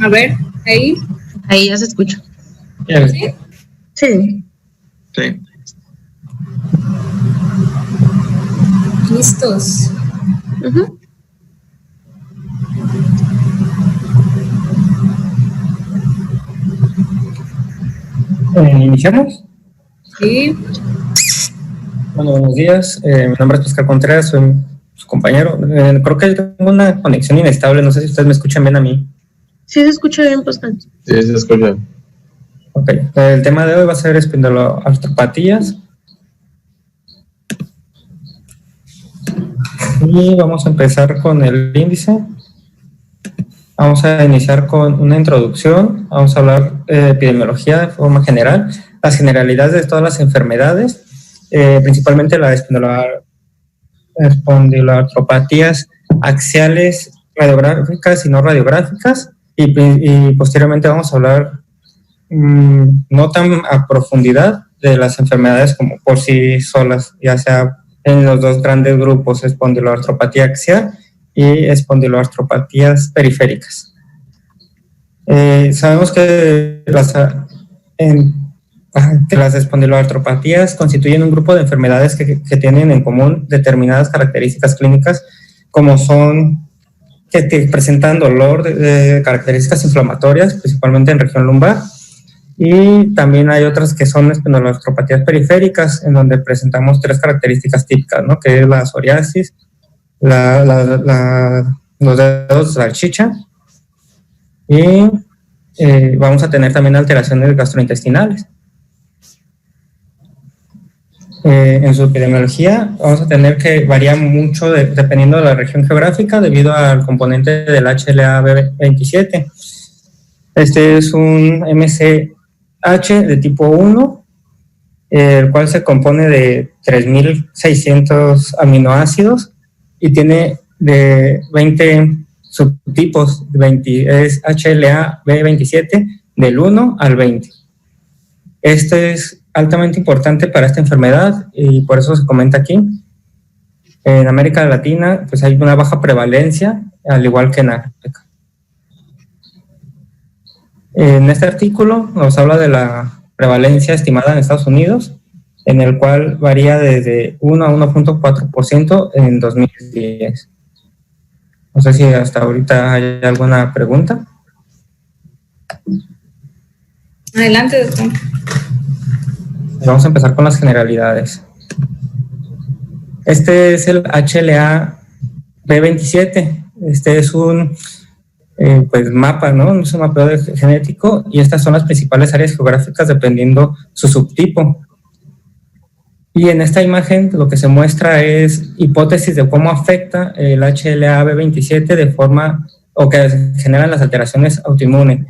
A ver, ahí. Ahí ya se escucha. ¿Sí? Sí. Sí. Listos. Uh-huh. ¿Iniciamos? Sí. Bueno, buenos días. Mi nombre es Oscar Contreras, soy su compañero. Creo que tengo una conexión inestable. No sé si ustedes me escuchan bien a mí. Sí, se escucha bien, Pascal. Sí, se escucha. Ok. El tema de hoy va a ser espondiloartropatías. Y vamos a empezar con el índice. Vamos a iniciar con una introducción. Vamos a hablar de epidemiología de forma general, las generalidades de todas las enfermedades, principalmente las espondiloartropatías axiales, radiográficas y no radiográficas, y posteriormente vamos a hablar no tan a profundidad de las enfermedades como por sí solas, ya sea en los dos grandes grupos, espondiloartropatía axial y espondiloartropatías periféricas. Sabemos que las espondiloartropatías constituyen un grupo de enfermedades que tienen en común determinadas características clínicas, como son que presentan dolor de características inflamatorias, principalmente en región lumbar, y también hay otras que son espondiloartropatías periféricas, en donde presentamos tres características típicas, ¿no? Que es la psoriasis, los dedos de salchicha, y vamos a tener también alteraciones gastrointestinales. En su epidemiología vamos a tener que varía mucho dependiendo de la región geográfica debido al componente del HLA-B27. Este es un MCH de tipo 1, el cual se compone de 3.600 aminoácidos y tiene de 20 subtipos, es HLA-B27 del 1 al 20. Esto es altamente importante para esta enfermedad y por eso se comenta aquí. En América Latina pues hay una baja prevalencia, al igual que en África. En este artículo nos habla de la prevalencia estimada en Estados Unidos, en el cual varía desde 1 a 1.4% en 2010. No sé si hasta ahorita hay alguna pregunta. Adelante, doctor. Vamos a empezar con las generalidades. Este es el HLA-B27. Este es un pues mapa, ¿no? Es un mapeo genético y estas son las principales áreas geográficas dependiendo su subtipo. Y en esta imagen lo que se muestra es hipótesis de cómo afecta el HLA-B27 de forma o que generan las alteraciones autoinmunes,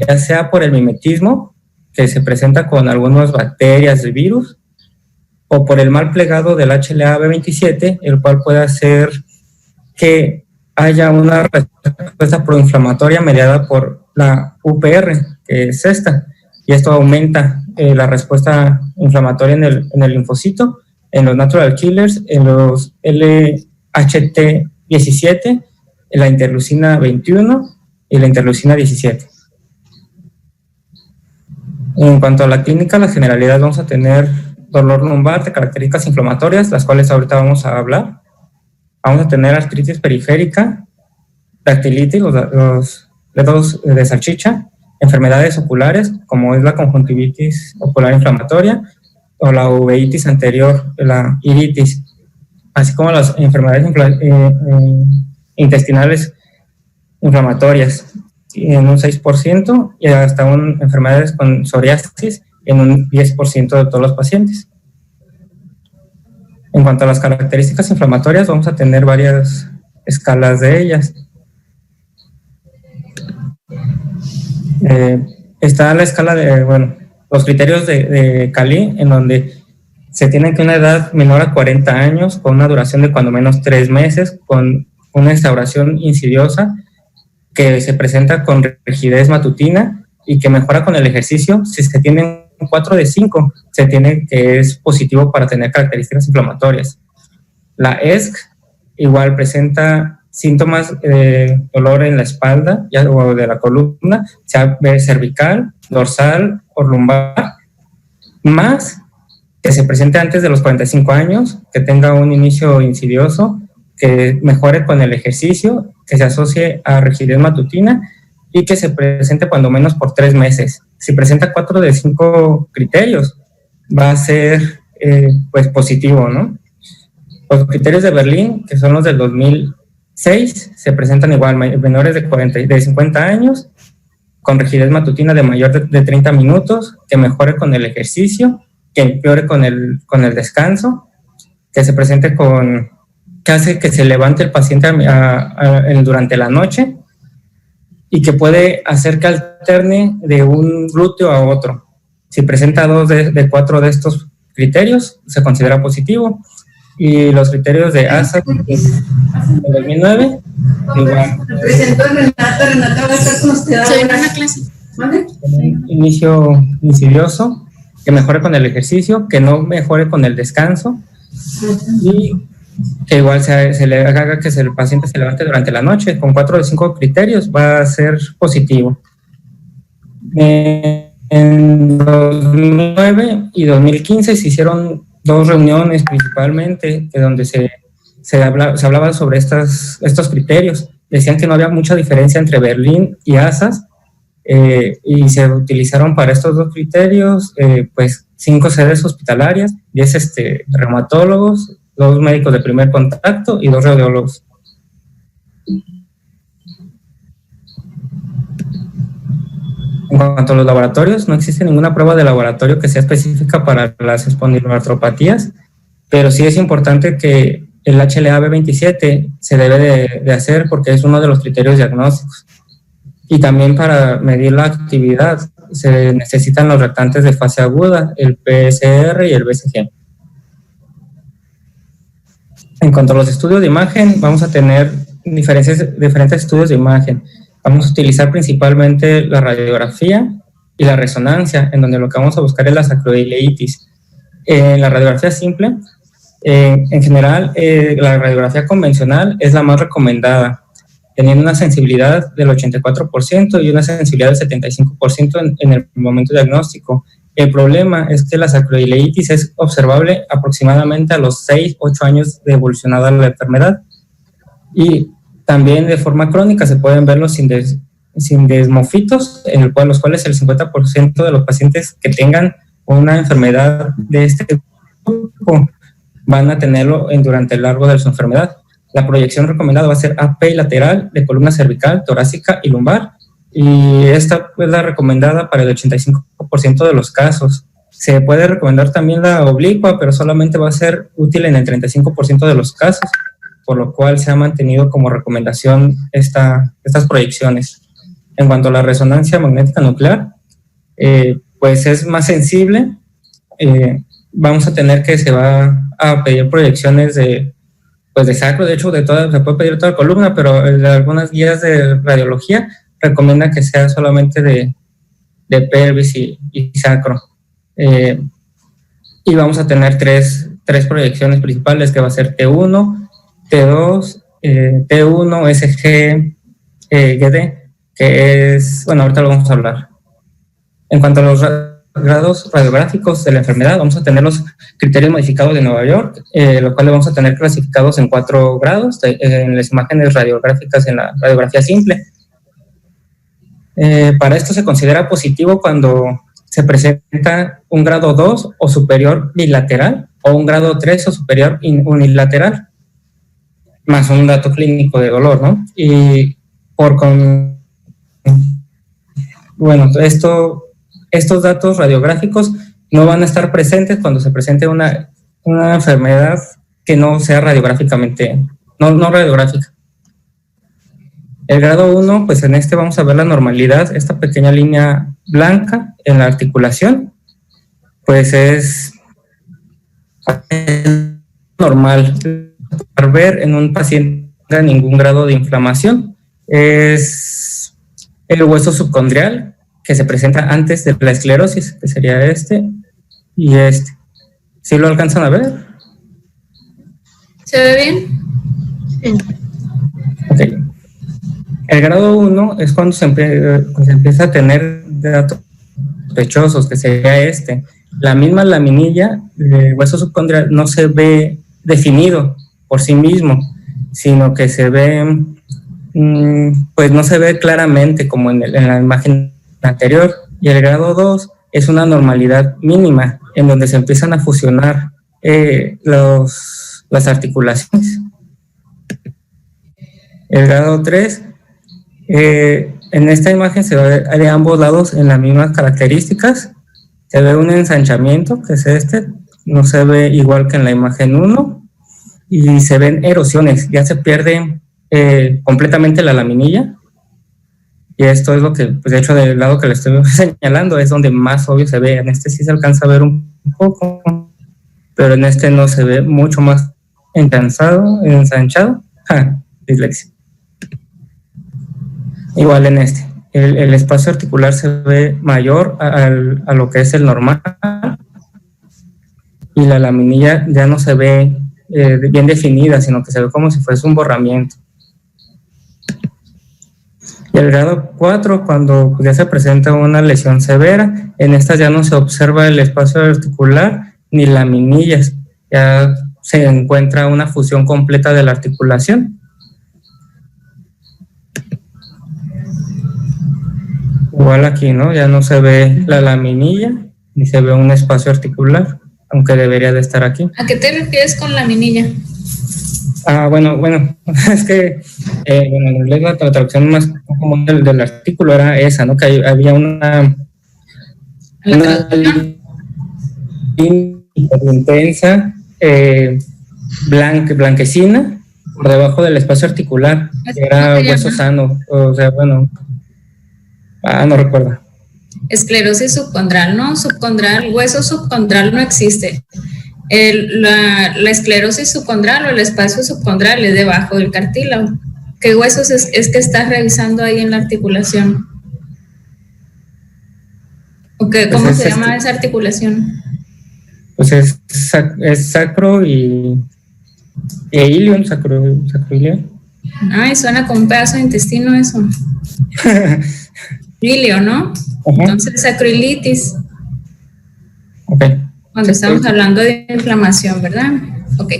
ya sea por el mimetismo que se presenta con algunas bacterias y virus, o por el mal plegado del HLA-B27, el cual puede hacer que haya una respuesta proinflamatoria mediada por la UPR, que es esta, y esto aumenta la respuesta inflamatoria en el linfocito, en los natural killers, en los LHT17, en la interleucina 21 y la interleucina 17. En cuanto a la clínica, la generalidad vamos a tener dolor lumbar de características inflamatorias, las cuales ahorita vamos a hablar. Vamos a tener artritis periférica, dactilitis, los dedos de salchicha, enfermedades oculares, como es la conjuntivitis ocular inflamatoria o la uveitis anterior, la iritis, así como las enfermedades intestinales inflamatorias en un 6% y hasta enfermedades con psoriasis en un 10% de todos los pacientes. En cuanto a las características inflamatorias, vamos a tener varias escalas de ellas. Está la escala de, los criterios de Cali, en donde se tiene que una edad menor a 40 años, con una duración de cuando menos 3 meses, con una instauración insidiosa, que se presenta con rigidez matutina y que mejora con el ejercicio. Si se tienen 4 de 5, se tiene que es positivo para tener características inflamatorias. La ESC igual presenta síntomas de dolor en la espalda o de la columna, sea cervical, dorsal o lumbar, más que se presente antes de los 45 años, que tenga un inicio insidioso, que mejore con el ejercicio, que se asocie a rigidez matutina y que se presente cuando menos por 3 meses. Si presenta 4 de 5 criterios, va a ser pues positivo, ¿no? Los criterios de Berlín, que son los del 2006, se presentan igual, menores de 50 años, con rigidez matutina de mayor de 30 minutos, que mejore con el ejercicio, que empeore con el descanso, que se presente que hace que se levante el paciente durante la noche y que puede hacer que alterne de un glúteo a otro. Si presenta 2 de 4 de estos criterios, se considera positivo. Y los criterios de ASA de 2009, igual. Me presento Renata va a estar con usted ahora. En una clase. ¿Vale? Inicio insidioso, que mejore con el ejercicio, que no mejore con el descanso y que igual se le haga que el paciente se levante durante la noche. Con 4 de 5 criterios va a ser positivo. En 2009 y 2015 se hicieron 2 reuniones principalmente, donde se hablaba sobre estos criterios. Decían que no había mucha diferencia entre Berlín y ASAS, y se utilizaron para estos 2 criterios pues 5 sedes hospitalarias, 10 reumatólogos, 2 médicos de primer contacto y 2 radiólogos. En cuanto a los laboratorios, no existe ninguna prueba de laboratorio que sea específica para las espondiloartropatías, pero sí es importante que el HLA-B27 se debe de hacer porque es uno de los criterios diagnósticos. Y también para medir la actividad se necesitan los reactantes de fase aguda, el PCR y el BCG. En cuanto a los estudios de imagen, vamos a tener diferentes estudios de imagen. Vamos a utilizar principalmente la radiografía y la resonancia, en donde lo que vamos a buscar es la sacroileitis. En la radiografía simple, en general, la radiografía convencional es la más recomendada, teniendo una sensibilidad del 84% y una sensibilidad del 75% en el momento diagnóstico. El problema es que la sacroileitis es observable aproximadamente a los 6-8 años de evolucionada la enfermedad. Y también de forma crónica se pueden ver los sindesmofitos, los cuales el 50% de los pacientes que tengan una enfermedad de este tipo van a tenerlo durante el largo de su enfermedad. La proyección recomendada va a ser AP lateral de columna cervical, torácica y lumbar, y esta es la recomendada para el 85% de los casos. Se puede recomendar también la oblicua, pero solamente va a ser útil en el 35% de los casos, por lo cual se ha mantenido como recomendación estas proyecciones. En cuanto a la resonancia magnética nuclear, pues es más sensible. Vamos a tener que se va a pedir proyecciones de sacro, de hecho se puede pedir toda la columna, pero algunas guías de radiología recomiendan que sea solamente de pelvis y sacro. Y vamos a tener tres proyecciones principales, que va a ser T1, T2, T1, SG, GD, que es, bueno, ahorita lo vamos a hablar. En cuanto a los grados radiográficos de la enfermedad, vamos a tener los criterios modificados de Nueva York, los cuales vamos a tener clasificados en 4 grados en las imágenes radiográficas en la radiografía simple. Para esto se considera positivo cuando se presenta un grado 2 o superior bilateral o un grado 3 o superior unilateral, más un dato clínico de dolor, ¿no? Y bueno, estos datos radiográficos no van a estar presentes cuando se presente una enfermedad que no sea radiográficamente, no radiográfica. El grado 1, pues en vamos a ver la normalidad, esta pequeña línea blanca en la articulación, pues es normal ver en un paciente no tenga ningún grado de inflamación. Es el hueso subcondrial que se presenta antes de la esclerosis, que sería este y este. ¿Sí lo alcanzan a ver? ¿Se ve bien? Sí. El grado 1 es cuando se empieza a tener datos sospechosos, que sería la misma laminilla del hueso subcondral no se ve definido por sí mismo, sino que se ve, pues no se ve claramente como en la imagen anterior. Y el grado 2 es una normalidad mínima, en donde se empiezan a fusionar las articulaciones. El grado 3, en esta imagen se ve de ambos lados en las mismas características. Se ve un ensanchamiento, que es no se ve igual que en la imagen 1, y se ven erosiones, ya se pierde completamente la laminilla. Y esto es lo que, pues de hecho, del lado que le estoy señalando, es donde más obvio se ve. En este sí se alcanza a ver un poco, pero en este no se ve, mucho más ensanchado. Dislexia. Igual en el espacio articular se ve mayor a lo que es el normal, y la laminilla ya no se ve bien definida, sino que se ve como si fuese un borramiento. Y el grado 4, cuando ya se presenta una lesión severa, en esta ya no se observa el espacio articular ni laminillas, ya se encuentra una fusión completa de la articulación. Igual aquí, ¿no? Ya no se ve la laminilla ni se ve un espacio articular, aunque debería de estar aquí. ¿A qué te refieres con laminilla? Bueno, es que en inglés la traducción más común del artículo era esa, ¿no? Que había una intensa, blanquecina por debajo del espacio articular, que era hueso sano, o sea, bueno, no recuerdo. Esclerosis subcondral, ¿no? Hueso subcondral no existe. La esclerosis subcondral o el espacio subcondral es debajo del cartílago. ¿Qué huesos es que estás revisando ahí en la articulación? Okay, ¿cómo se llama esa articulación? Pues es sacro y ilion, sacroilion. Ay, suena como un pedazo de intestino eso. Ilio, ¿no? Ajá. Entonces, sacroilitis. Ok. Cuando estamos hablando de inflamación, ¿verdad? Ok.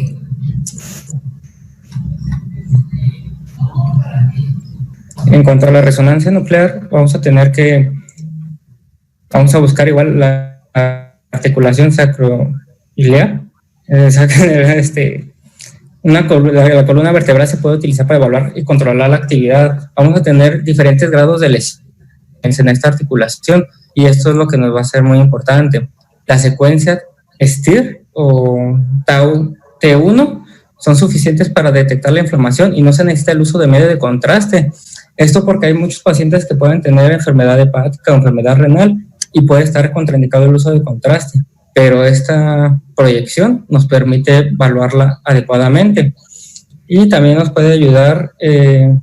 En cuanto a la resonancia nuclear, vamos a buscar igual la articulación sacroiliar. La columna vertebral se puede utilizar para evaluar y controlar la actividad. Vamos a tener diferentes grados de lesión en esta articulación, y esto es lo que nos va a ser muy importante. La secuencia STIR o Tau T1 son suficientes para detectar la inflamación y no se necesita el uso de medio de contraste. Esto porque hay muchos pacientes que pueden tener enfermedad hepática o enfermedad renal y puede estar contraindicado el uso de contraste, pero esta proyección nos permite evaluarla adecuadamente. Y también nos puede ayudar en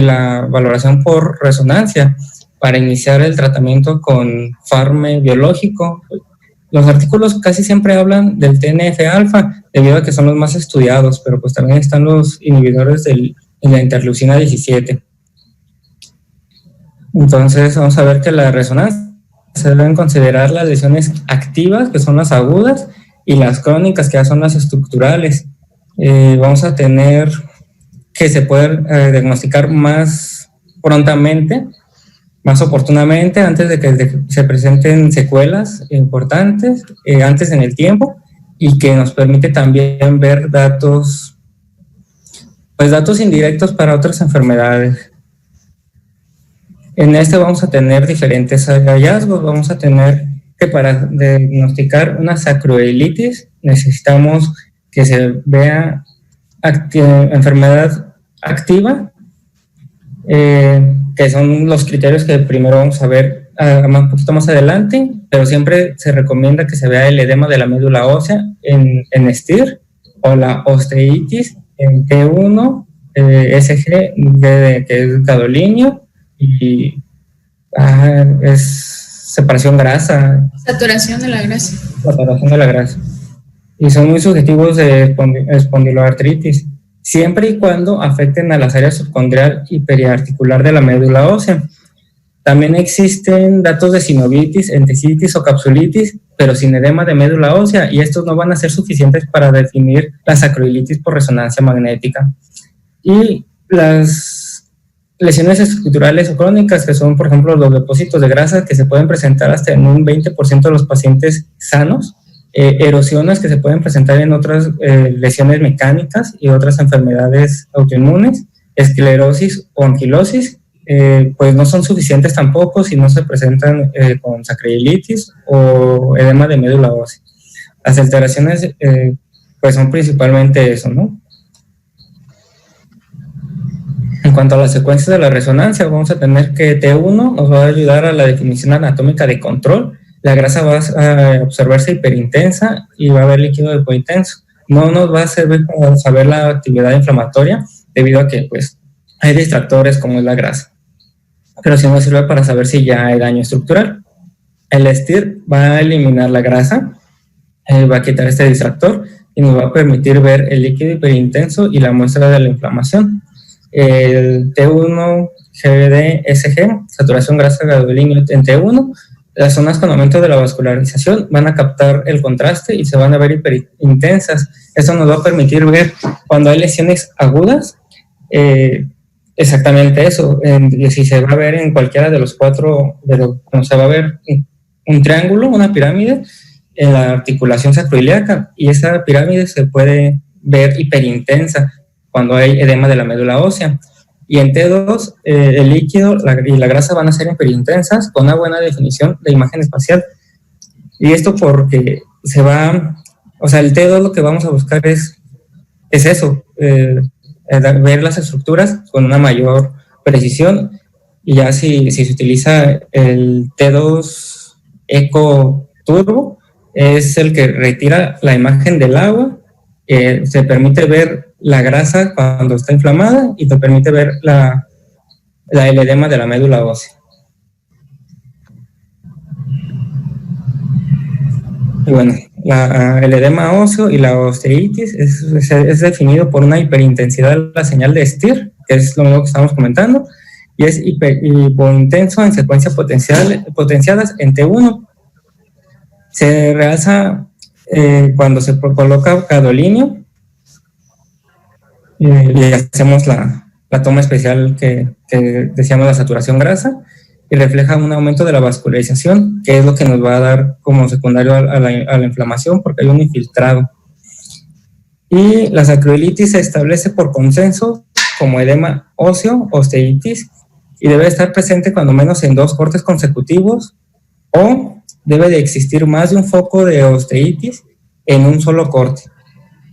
la valoración por resonancia para iniciar el tratamiento con fármaco biológico. Los artículos casi siempre hablan del TNF-alfa debido a que son los más estudiados, pero pues también están los inhibidores de la interleucina 17. Entonces vamos a ver que la resonancia se deben considerar las lesiones activas, que son las agudas, y las crónicas, que ya son las estructurales. Vamos a tener que se pueden diagnosticar más prontamente, más oportunamente, antes de que se presenten secuelas importantes, antes en el tiempo, y que nos permite también ver datos indirectos para otras enfermedades. En vamos a tener diferentes hallazgos. Vamos a tener que para diagnosticar una sacroilitis necesitamos que se vea enfermedad activa, que son los criterios que primero vamos a ver un poquito más adelante, pero siempre se recomienda que se vea el edema de la médula ósea en STIR, o la osteitis en T1, SG, que es gadolinio, y es separación grasa. Saturación de la grasa. Saturación de la grasa. Y son muy subjetivos de espondiloartritis. siempre y cuando afecten a las áreas subcondrial y periarticular de la médula ósea. También existen datos de sinovitis, entesitis o capsulitis, pero sin edema de médula ósea, y estos no van a ser suficientes para definir la sacroiliitis por resonancia magnética. Y las lesiones estructurales o crónicas, que son, por ejemplo, los depósitos de grasa, que se pueden presentar hasta en un 20% de los pacientes sanos, erosiones que se pueden presentar en otras lesiones mecánicas y otras enfermedades autoinmunes, esclerosis o anquilosis, pues no son suficientes tampoco si no se presentan con sacroiliitis o edema de médula ósea. Las alteraciones pues son principalmente eso, ¿no? En cuanto a las secuencias de la resonancia, vamos a tener que T1 nos va a ayudar a la definición anatómica de control. La grasa va a observarse hiperintensa y va a haber líquido hipointenso. No nos va a servir para saber la actividad inflamatoria, debido a que pues hay distractores como es la grasa, pero sí nos sirve para saber si ya hay daño estructural. El STIR va a eliminar la grasa, va a quitar este distractor y nos va a permitir ver el líquido hiperintenso y la muestra de la inflamación. El T1 GBD-SG, saturación grasa gadolinio en T1, las zonas con aumento de la vascularización van a captar el contraste y se van a ver hiperintensas. Esto nos va a permitir ver cuando hay lesiones agudas, exactamente eso. Si se va a ver en cualquiera de los cuatro, cuando se va a ver un triángulo, una pirámide, en la articulación sacroiliaca, y esa pirámide se puede ver hiperintensa cuando hay edema de la médula ósea. Y en T2, el líquido y la grasa van a ser hiperintensas con una buena definición de imagen espacial. Y esto porque se va, o sea, el T2 lo que vamos a buscar es eso, ver las estructuras con una mayor precisión. Y ya si se utiliza el T2 Eco Turbo, es el que retira la imagen del agua, se permite ver la grasa cuando está inflamada y te permite ver el edema de la médula ósea. Y bueno, el edema óseo y la osteitis es definido por una hiperintensidad de la señal de STIR, que es lo mismo que estamos comentando, y es hipointenso en secuencias potenciadas en T1. Se realza cuando se coloca gadolinio y hacemos la toma especial que decíamos, la saturación grasa, y refleja un aumento de la vascularización, que es lo que nos va a dar como secundario a la inflamación, porque hay un infiltrado. Y la sacroiliitis se establece por consenso como edema óseo, osteitis, y debe estar presente cuando menos en 2 cortes consecutivos, o debe de existir más de un foco de osteitis en un solo corte.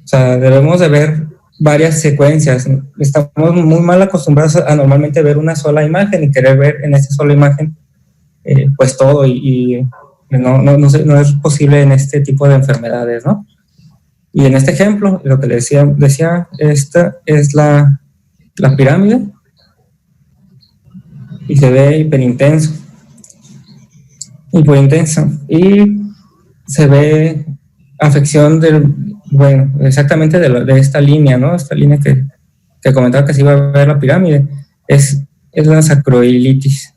O sea, debemos de ver varias secuencias. Estamos muy mal acostumbrados a normalmente ver una sola imagen y querer ver en esta sola imagen pues todo, y no es posible en este tipo de enfermedades, ¿no? Y en este ejemplo, lo que les decía, esta es la pirámide y se ve hiperintenso, y se ve afección exactamente de esta línea, ¿no? Esta línea que comentaba que se iba a ver la pirámide, es la sacroiliitis.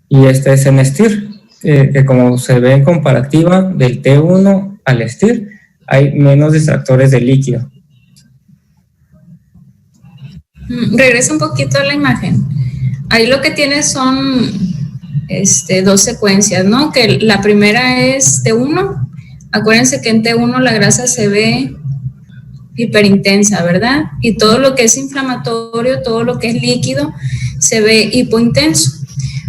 Y este es en STIR, que como se ve en comparativa del T1 al STIR, hay menos distractores de líquido. Regresa un poquito a la imagen. Ahí lo que tiene son 2 secuencias, ¿no? Que la primera es T1. Acuérdense que en T1 la grasa se ve hiperintensa, ¿verdad? Y todo lo que es inflamatorio, todo lo que es líquido, se ve hipointenso.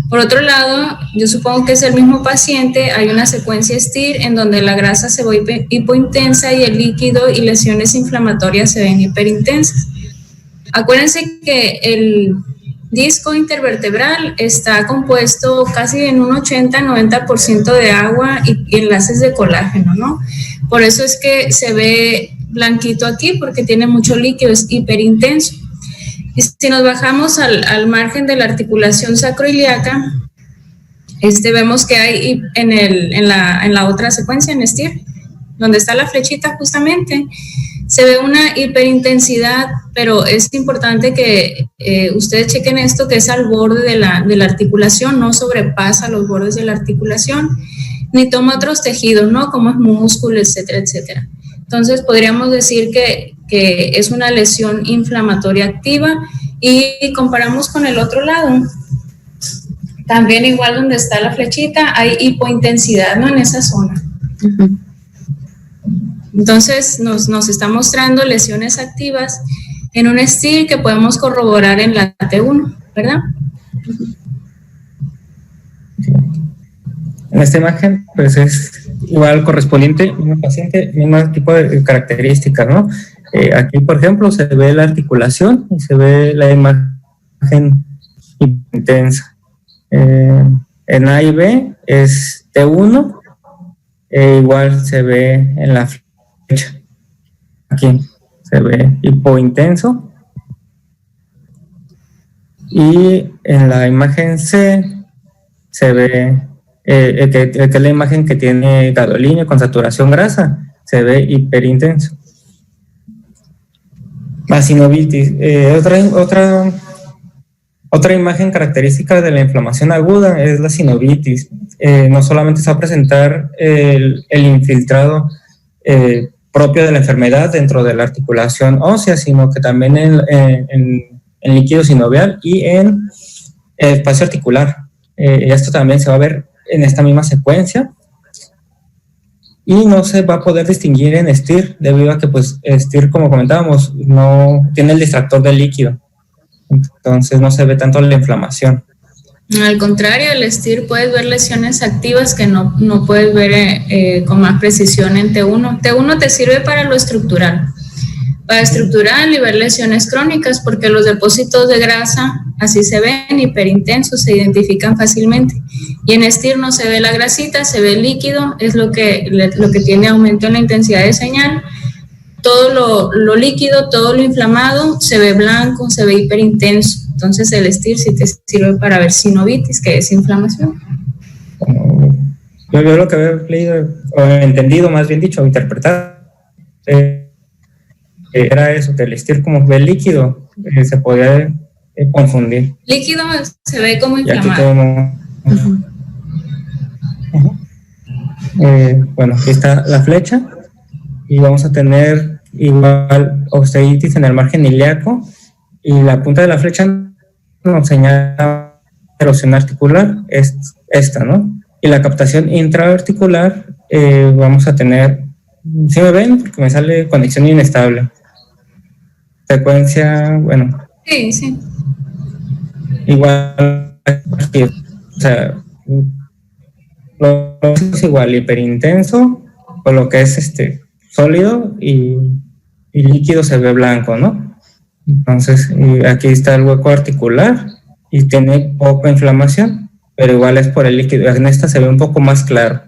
Por otro lado, yo supongo que es el mismo paciente, hay una secuencia STIR en donde la grasa se ve hipointensa y el líquido y lesiones inflamatorias se ven hiperintensas. Acuérdense que el disco intervertebral está compuesto casi en un 80-90% de agua y enlaces de colágeno, ¿no? Por eso es que se ve blanquito aquí, porque tiene mucho líquido, es hiperintenso. Y si nos bajamos al margen de la articulación sacroiliaca, vemos que hay en la otra secuencia, en STIR, donde está la flechita justamente, Se ve una hiperintensidad, pero es importante que ustedes chequen esto, que es al borde de la articulación, no sobrepasa los bordes de la articulación, ni toma otros tejidos, ¿no? Como es músculo, etcétera, etcétera. Entonces, podríamos decir que es una lesión inflamatoria activa, y comparamos con el otro lado. También igual donde está la flechita, hay hipointensidad, ¿no? En esa zona. Ujú. Entonces, nos está mostrando lesiones activas en un STIR que podemos corroborar en la T1, ¿verdad? En esta imagen, pues es igual correspondiente, mismo paciente, mismo tipo de características, ¿no? Aquí, por ejemplo, se ve la articulación y se ve la imagen intensa. En A y B es T1, igual se ve en la flecha. Aquí se ve hipointenso. Y en la imagen C se ve que es la imagen que tiene gadolinio con saturación grasa, se ve hiperintenso. La sinovitis, otra imagen característica de la inflamación aguda es la sinovitis. No solamente se va a presentar el infiltrado propio de la enfermedad dentro de la articulación ósea, sino que también en líquido sinovial y en el espacio articular. Esto también se va a ver en esta misma secuencia. Y no se va a poder distinguir en STIR, debido a que pues STIR, como comentábamos, no tiene el distractor del líquido. Entonces no se ve tanto la inflamación. Al contrario, el STIR puedes ver lesiones activas que no puedes ver con más precisión en T1. T1 te sirve para lo estructural. Para estructural y ver lesiones crónicas, porque los depósitos de grasa así se ven, hiperintensos, se identifican fácilmente. Y en STIR no se ve la grasita, se ve el líquido, es lo que tiene aumento en la intensidad de señal. Todo lo líquido, todo lo inflamado, se ve blanco, se ve hiperintenso. Entonces el STIR sí te sirve para ver sinovitis, que es inflamación. Yo lo que había leído, o entendido, más bien dicho, interpretado, era eso, que el STIR como ve líquido, se podía confundir. Líquido se ve como Y aquí inflamado. tenemos, bueno, aquí está la flecha y vamos a tener igual osteitis en el margen ilíaco, y la punta de la flecha nos señala erosión articular, es esta, ¿no? Y la captación intraarticular, vamos a tener, ¿sí me ven? Porque me sale conexión inestable. Secuencia, bueno. Sí, sí. Igual, aquí, o sea, lo es igual, hiperintenso, o lo que es sólido, y líquido se ve blanco, ¿no? Entonces, aquí está el hueco articular y tiene poca inflamación, pero igual es por el líquido. En esta se ve un poco más claro.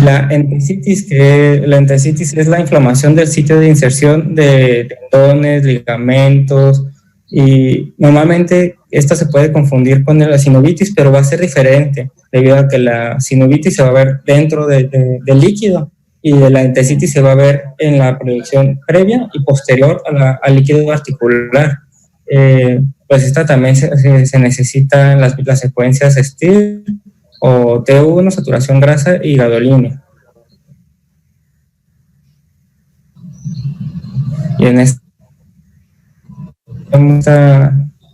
La entesitis, es la inflamación del sitio de inserción de tendones, ligamentos, y normalmente esta se puede confundir con la sinovitis, pero va a ser diferente, debido a que la sinovitis se va a ver dentro del líquido, y de la entesitis se va a ver en la proyección previa y posterior al líquido articular. Pues esta también se necesita en las secuencias STIR o T1, saturación grasa y gadolinio. Y en esta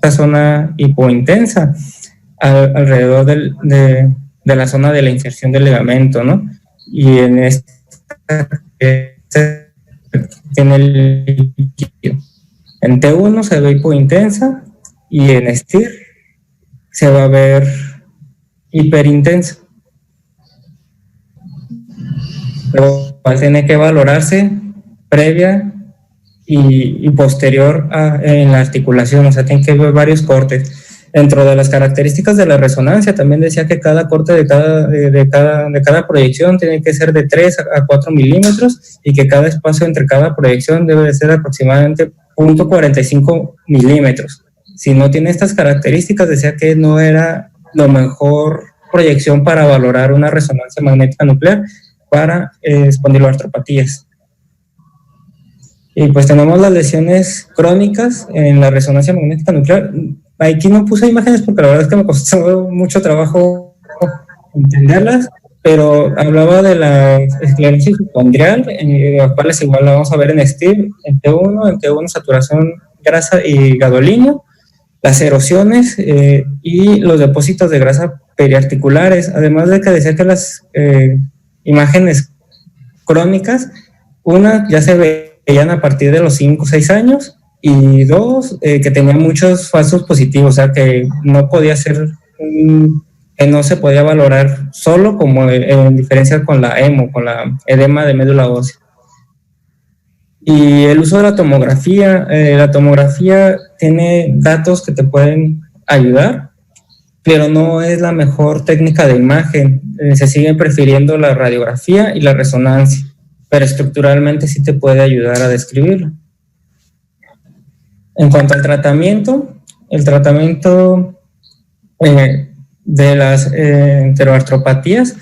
zona hipointensa, alrededor de la zona de la inserción del ligamento, ¿no? Y en esta tiene el líquido. En T1 se ve hipointensa y en STIR se va a ver hiperintensa. Pero tiene que valorarse previa y posterior en la articulación, o sea, tiene que ver varios cortes. Dentro de las características de la resonancia, también decía que cada corte de cada proyección tiene que ser de 3 a 4 milímetros, y que cada espacio entre cada proyección debe de ser aproximadamente 0.45 milímetros. Si no tiene estas características, decía que no era lo mejor proyección para valorar una resonancia magnética nuclear para espondiloartropatías. Y pues tenemos las lesiones crónicas en la resonancia magnética nuclear. Aquí no puse imágenes porque la verdad es que me costó mucho trabajo entenderlas, pero hablaba de la esclerosis hipocondrial, en las cuales igual la vamos a ver en STIR, en T1, saturación grasa y gadolinio, las erosiones y los depósitos de grasa periarticulares, además de que decía que las imágenes crónicas, una ya se veían a partir de los 5 o 6 años, y dos, que tenía muchos falsos positivos, o sea que no podía ser, que no se podía valorar solo, como en diferencia con la EMO, con la edema de médula ósea. Y el uso de la tomografía tiene datos que te pueden ayudar, pero no es la mejor técnica de imagen. Se sigue prefiriendo la radiografía y la resonancia, pero estructuralmente sí te puede ayudar a describirlo. En cuanto al tratamiento, el tratamiento de las enteroartropatías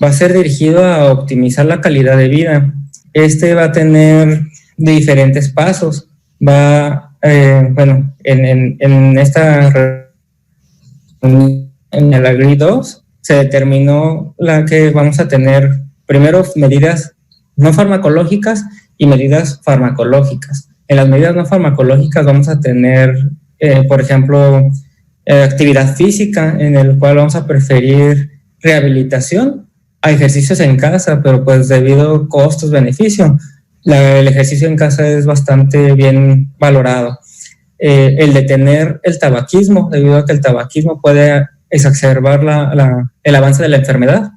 va a ser dirigido a optimizar la calidad de vida. Este va a tener diferentes pasos. Va, bueno, en el AGRI-2 se determinó la que vamos a tener primero medidas no farmacológicas y medidas farmacológicas. En las medidas no farmacológicas vamos a tener, por ejemplo, actividad física, en el cual vamos a preferir rehabilitación a ejercicios en casa, pero pues debido a costos-beneficio, el ejercicio en casa es bastante bien valorado. El detener el tabaquismo, debido a que el tabaquismo puede exacerbar el avance de la enfermedad,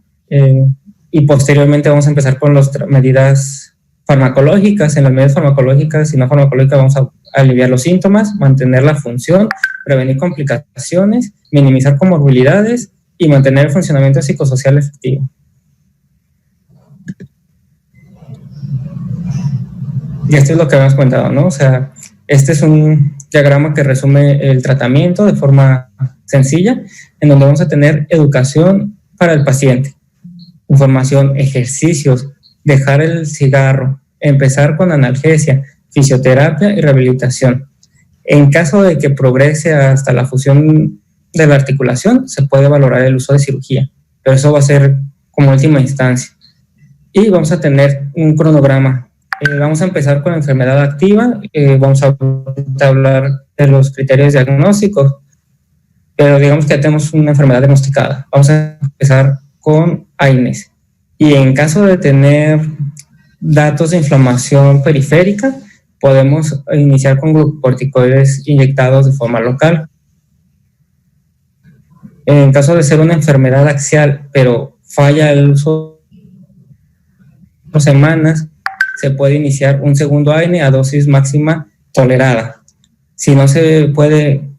y posteriormente vamos a empezar con las medidas farmacológicas. En las medidas farmacológicas y no farmacológicas vamos a aliviar los síntomas, mantener la función, prevenir complicaciones, minimizar comorbilidades y mantener el funcionamiento psicosocial efectivo. Y esto es lo que habíamos comentado, ¿no? O sea, este es un diagrama que resume el tratamiento de forma sencilla, en donde vamos a tener educación para el paciente, información, ejercicios, dejar el cigarro, empezar con analgesia, fisioterapia y rehabilitación. En caso de que progrese hasta la fusión de la articulación, se puede valorar el uso de cirugía, pero eso va a ser como última instancia. Y vamos a tener un cronograma. Vamos a empezar con la enfermedad activa, vamos a hablar de los criterios diagnósticos, pero digamos que ya tenemos una enfermedad diagnosticada. Vamos a empezar con AINES. Y en caso de tener datos de inflamación periférica, podemos iniciar con glucocorticoides inyectados de forma local. En caso de ser una enfermedad axial, pero falla el uso de semanas, se puede iniciar un segundo AINE a dosis máxima tolerada. Si no se puede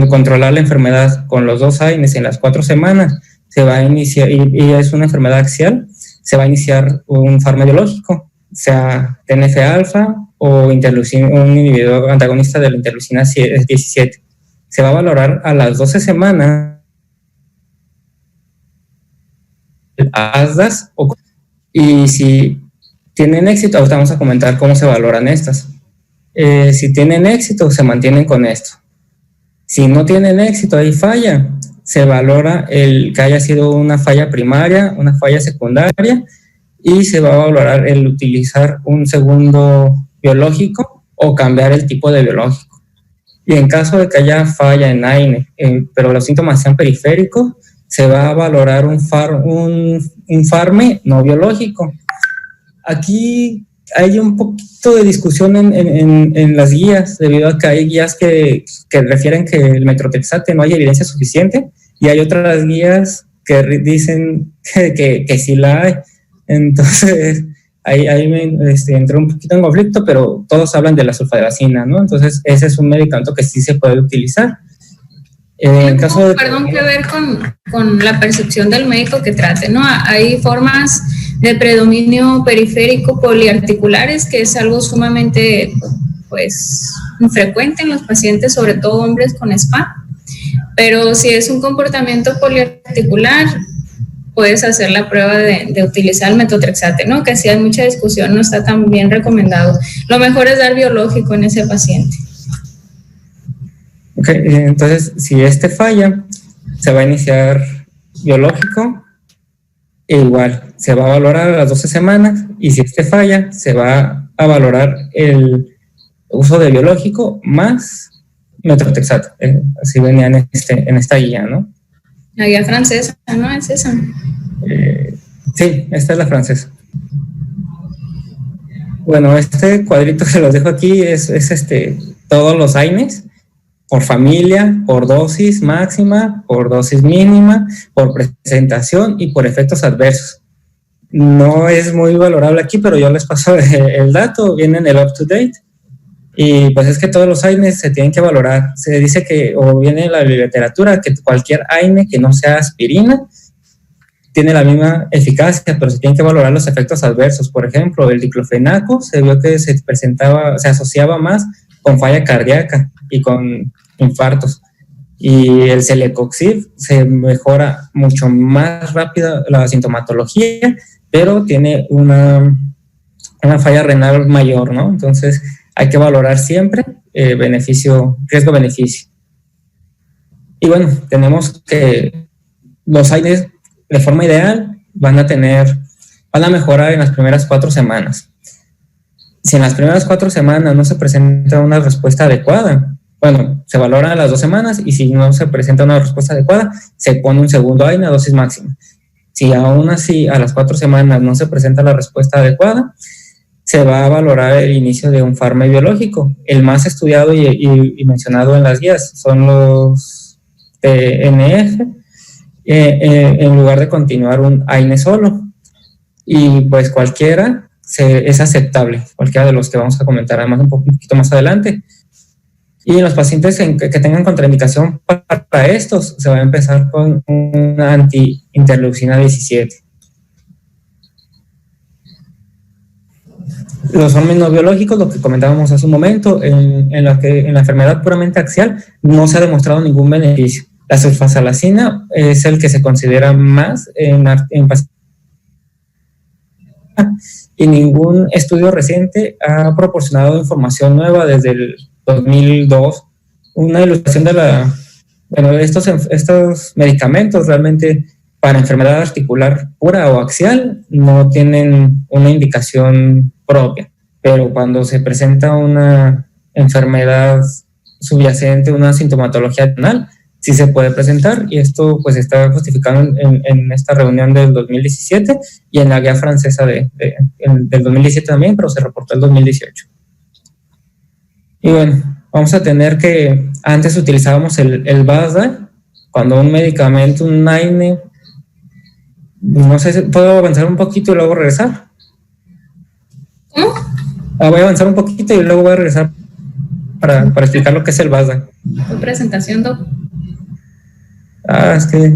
controlar la enfermedad con los 2 AINES en las 4 semanas, se va a iniciar, y es una enfermedad axial, se va a iniciar un farmacológico, sea TNF-alfa o un inhibidor antagonista de la interleucina 17. Se va a valorar a las 12 semanas ASDAS, y si tienen éxito, ahorita vamos a comentar cómo se valoran estas. Si tienen éxito, se mantienen con esto. Si no tienen éxito, hay falla, se valora el que haya sido una falla primaria, una falla secundaria, y se va a valorar el utilizar un segundo biológico o cambiar el tipo de biológico. Y en caso de que haya falla en AINE, pero los síntomas sean periféricos, se va a valorar un FARME no biológico. Aquí hay un poquito de discusión en las guías, debido a que hay guías que refieren que el metrotexate no hay evidencia suficiente, y hay otras guías que dicen que sí la hay. Entonces, ahí me entré un poquito en conflicto, pero todos hablan de la sulfadivacina, ¿no? Entonces, ese es un medicamento que sí se puede utilizar. En caso de... Perdón, que ver con la percepción del médico que trate, ¿no? Hay formas de predominio periférico poliarticulares, que es algo sumamente, pues, frecuente en los pacientes, sobre todo hombres con SPA. Pero si es un comportamiento poliarticular, puedes hacer la prueba de utilizar el metotrexate, ¿no? Que si hay mucha discusión, no está tan bien recomendado. Lo mejor es dar biológico en ese paciente. Ok, entonces si este falla, se va a iniciar biológico e igual, se va a valorar a las 12 semanas y si este falla, se va a valorar el uso de biológico más metotrexato. Así venía en esta guía, ¿no? La guía francesa, ¿no? Es esa. Sí, esta es la francesa. Bueno, este cuadrito que los dejo aquí es todos los AINES por familia, por dosis máxima, por dosis mínima, por presentación y por efectos adversos. No es muy valorable aquí, pero yo les paso el dato, viene en el up-to-date. Y pues es que todos los AINES se tienen que valorar. Se dice que, o viene en la literatura, que cualquier AINE que no sea aspirina tiene la misma eficacia, pero se tienen que valorar los efectos adversos. Por ejemplo, el diclofenaco se vio que se asociaba más con falla cardíaca y con infartos. Y el celecoxib se mejora mucho más rápido la sintomatología, pero tiene una falla renal mayor, ¿no? Entonces, hay que valorar siempre riesgo-beneficio. Y bueno, tenemos que los AINES de forma ideal van a mejorar en las primeras 4 semanas. Si en las primeras 4 semanas no se presenta una respuesta adecuada, bueno, se valora a las 2 semanas y si no se presenta una respuesta adecuada, se pone un segundo AINE a dosis máxima. Si aún así a las 4 semanas no se presenta la respuesta adecuada, se va a valorar el inicio de un fármaco biológico. El más estudiado y mencionado en las guías son los TNF, en lugar de continuar un AINE solo. Y pues cualquiera es aceptable, cualquiera de los que vamos a comentar además un poquito más adelante. Y en los pacientes que tengan contraindicación para estos, se va a empezar con una anti-interleucina 17. Los fármacos no biológicos, lo que comentábamos hace un momento, en la enfermedad puramente axial no se ha demostrado ningún beneficio. La sulfasalacina es el que se considera más en pacientes y ningún estudio reciente ha proporcionado información nueva desde el 2002. Una ilustración de estos medicamentos realmente para enfermedad articular pura o axial no tienen una indicación propia, pero cuando se presenta una enfermedad subyacente, una sintomatología renal, sí se puede presentar, y esto pues está justificado en esta reunión del 2017 y en la guía francesa del 2017 también, pero se reportó el 2018. Y bueno, vamos a tener que, antes utilizábamos el VASDA, cuando un medicamento, un AINE, no sé si puedo avanzar un poquito y luego regresar. ¿Cómo? Voy a avanzar un poquito y luego voy a regresar para explicar lo que es el VASDA. ¿Tu presentación, Doc? Es que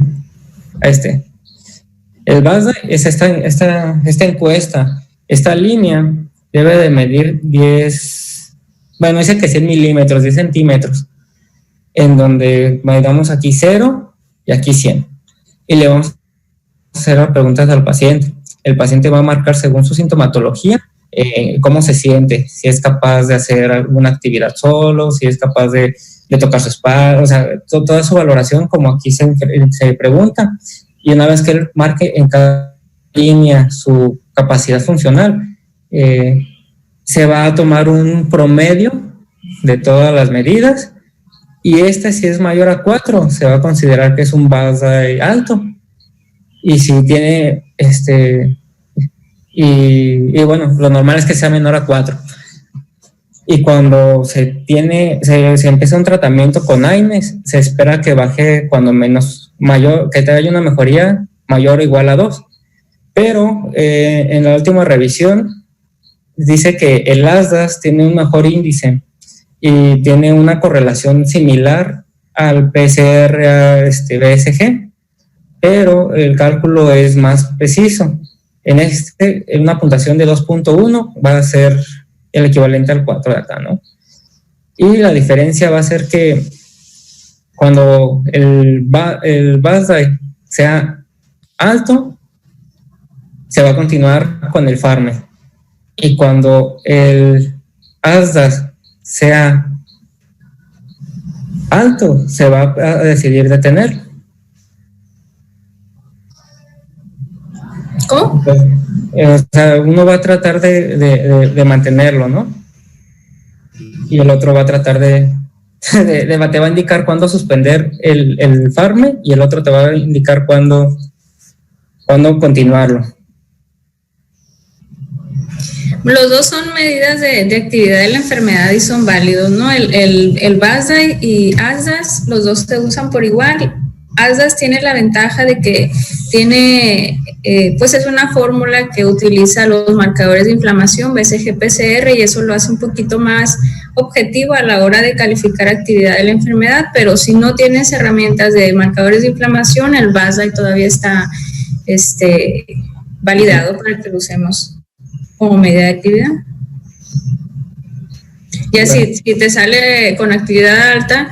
el VASDA es esta encuesta. Esta línea debe de medir 10, bueno, dice que 100 milímetros, 10 centímetros, en donde damos aquí 0 y aquí 100. Y le vamos a hacer preguntas al paciente. El paciente va a marcar según su sintomatología cómo se siente, si es capaz de hacer alguna actividad solo, si es capaz de tocar su espalda, o sea, toda su valoración como aquí se pregunta, y una vez que él marque en cada línea su capacidad funcional, se va a tomar un promedio de todas las medidas, y si es mayor a 4, se va a considerar que es un VASDA alto, y si tiene y bueno, lo normal es que sea menor a 4. Y cuando se empieza un tratamiento con AINES, se espera que baje cuando menos mayor, que haya una mejoría mayor o igual a 2. Pero en la última revisión dice que el ASDAS tiene un mejor índice y tiene una correlación similar al PCR BSG, pero el cálculo es más preciso. En una puntuación de 2.1 va a ser el equivalente al 4 de acá, ¿no? Y la diferencia va a ser que cuando el VASDA sea alto, se va a continuar con el farme. Y cuando el ASDAS sea alto, se va a decidir detener. ¿Cómo? O sea, uno va a tratar de mantenerlo, ¿no? Y el otro va a tratar te va a indicar cuándo suspender el farme, y el otro te va a indicar cuándo continuarlo. Los dos son medidas de actividad de la enfermedad y son válidos, ¿no? El BASDAI y ASDAS, los dos se usan por igual. ASDAS tiene la ventaja de que tiene, pues es una fórmula que utiliza los marcadores de inflamación, BCG-PCR, y eso lo hace un poquito más objetivo a la hora de calificar actividad de la enfermedad, pero si no tienes herramientas de marcadores de inflamación, el BASDAI todavía está validado para que lo usemos como medida de actividad. Y así, si te sale con actividad alta,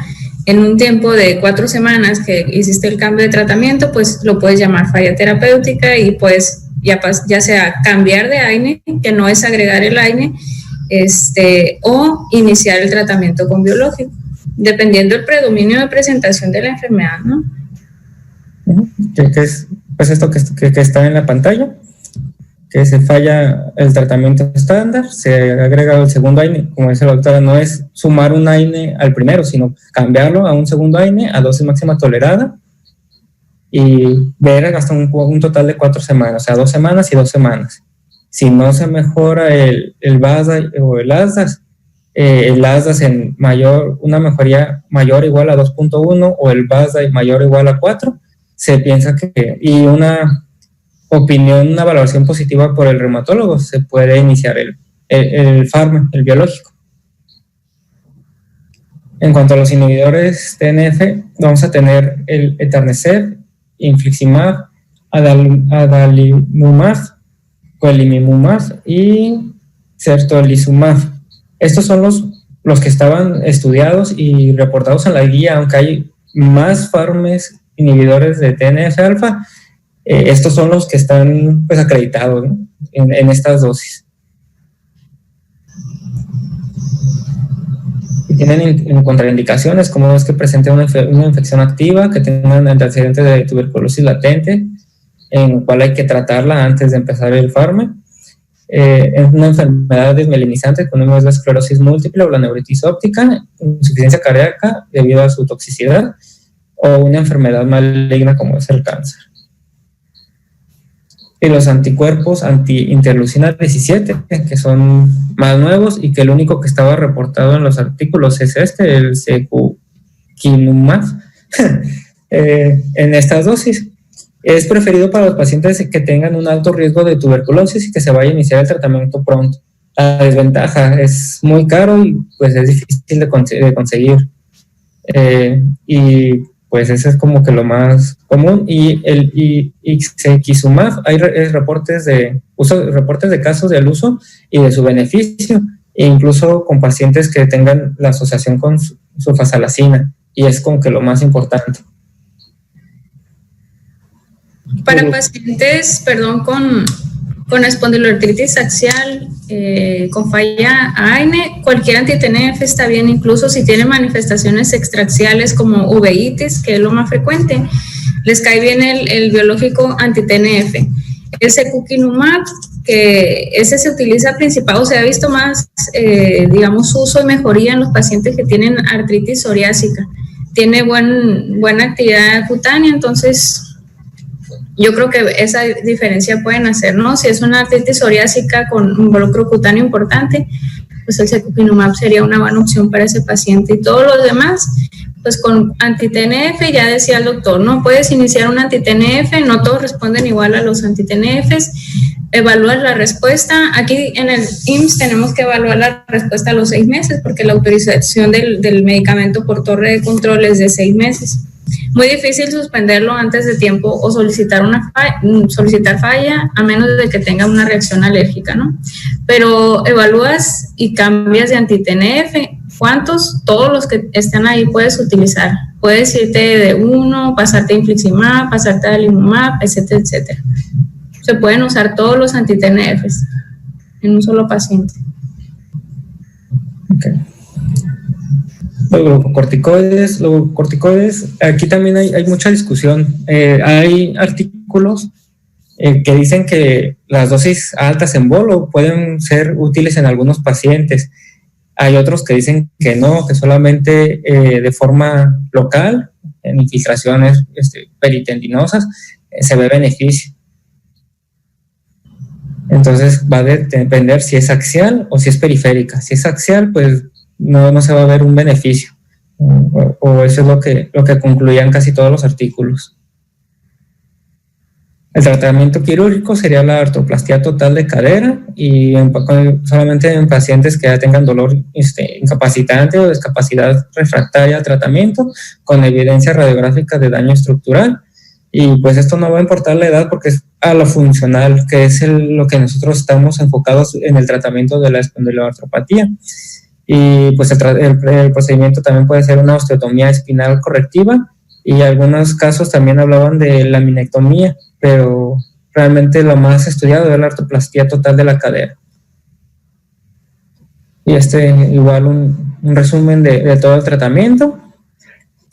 en un tiempo de 4 semanas que hiciste el cambio de tratamiento, pues lo puedes llamar falla terapéutica y pues ya sea cambiar de AINE, que no es agregar el AINE, o iniciar el tratamiento con biológico, dependiendo del predominio de presentación de la enfermedad, ¿no? Que es pues esto que está en la pantalla, que se falla el tratamiento estándar, se agrega el segundo AINE, como dice la doctora, no es sumar un AINE al primero, sino cambiarlo a un segundo AINE a dosis máxima tolerada y ver hasta un total de 4 semanas, o sea, 2 semanas y 2 semanas. Si no se mejora el BASDAI o el ASDAS, en una mejoría mayor o igual a 2.1 o el BASDAI mayor o igual a 4, se piensa y una valoración positiva por el reumatólogo, se puede iniciar el farme, el biológico. En cuanto a los inhibidores TNF, vamos a tener el etanercept, infliximab, adalimumab, golimumab y certolizumab. Estos son los que estaban estudiados y reportados en la guía, aunque hay más farmes inhibidores de TNF-alfa. Estos son los que están pues acreditados, ¿no? en estas dosis. Y tienen contraindicaciones, como es que presenten una infección activa, que tengan antecedentes de tuberculosis latente, en el cual hay que tratarla antes de empezar el farme. Es una enfermedad desmelinizante con una esclerosis múltiple o la neuritis óptica, insuficiencia cardíaca debido a su toxicidad, o una enfermedad maligna como es el cáncer. Y los anticuerpos anti-interleucina 17, que son más nuevos y que el único que estaba reportado en los artículos es el secukinumab, en estas dosis. Es preferido para los pacientes que tengan un alto riesgo de tuberculosis y que se vaya a iniciar el tratamiento pronto. La desventaja es muy caro y pues es difícil de conseguir. Y pues ese es como que lo más común. Y el ixekizumab, hay reportes de casos del uso y de su beneficio, e incluso con pacientes que tengan la asociación con sulfasalazina, y es como que lo más importante. Para pacientes, con espondiloartritis axial, con falla AINE, cualquier anti-TNF está bien, incluso si tiene manifestaciones extraaxiales como uveitis, que es lo más frecuente, les cae bien el biológico anti-TNF. El secukinumab, que ese se utiliza principal, o sea, ha visto más, uso y mejoría en los pacientes que tienen artritis psoriásica. Tiene buena actividad cutánea, entonces yo creo que esa diferencia pueden hacer, ¿no? Si es una artritis psoriásica con un involucro cutáneo importante, pues el secukinumab sería una buena opción para ese paciente. Y todos los demás, pues con anti-TNF, ya decía el doctor, ¿no? Puedes iniciar un anti-TNF, no todos responden igual a los anti-TNFs, evaluar la respuesta. Aquí en el IMSS tenemos que evaluar la respuesta a los 6 meses, porque la autorización del medicamento por torre de control es de 6 meses. Muy difícil suspenderlo antes de tiempo o solicitar falla, a menos de que tenga una reacción alérgica, ¿no? Pero evalúas y cambias de anti-TNF. ¿Cuántos? Todos los que están ahí puedes utilizar Puedes irte de uno, pasarte a infliximab, pasarte a limumab, etcétera, etcétera. Se pueden usar todos los anti-TNFs en un solo paciente. Okay. Los glucocorticoides, aquí también hay mucha discusión. Hay artículos que dicen que las dosis altas en bolo pueden ser útiles en algunos pacientes. Hay otros que dicen que no, que solamente de forma local, en infiltraciones peritendinosas, se ve beneficio. Entonces va a depender si es axial o si es periférica. Si es axial, pues no se va a ver un beneficio. O eso es lo que concluían casi todos los artículos. El tratamiento quirúrgico sería la artroplastia total de cadera y solamente en pacientes que ya tengan dolor incapacitante o discapacidad refractaria al tratamiento con evidencia radiográfica de daño estructural. Y pues esto no va a importar la edad porque es a lo funcional, que es lo que nosotros estamos enfocados en el tratamiento de la espondiloartropatía. Y pues el procedimiento también puede ser una osteotomía espinal correctiva y en algunos casos también hablaban de laminectomía, pero realmente lo más estudiado es la artroplastia total de la cadera. Y igual un resumen de todo el tratamiento.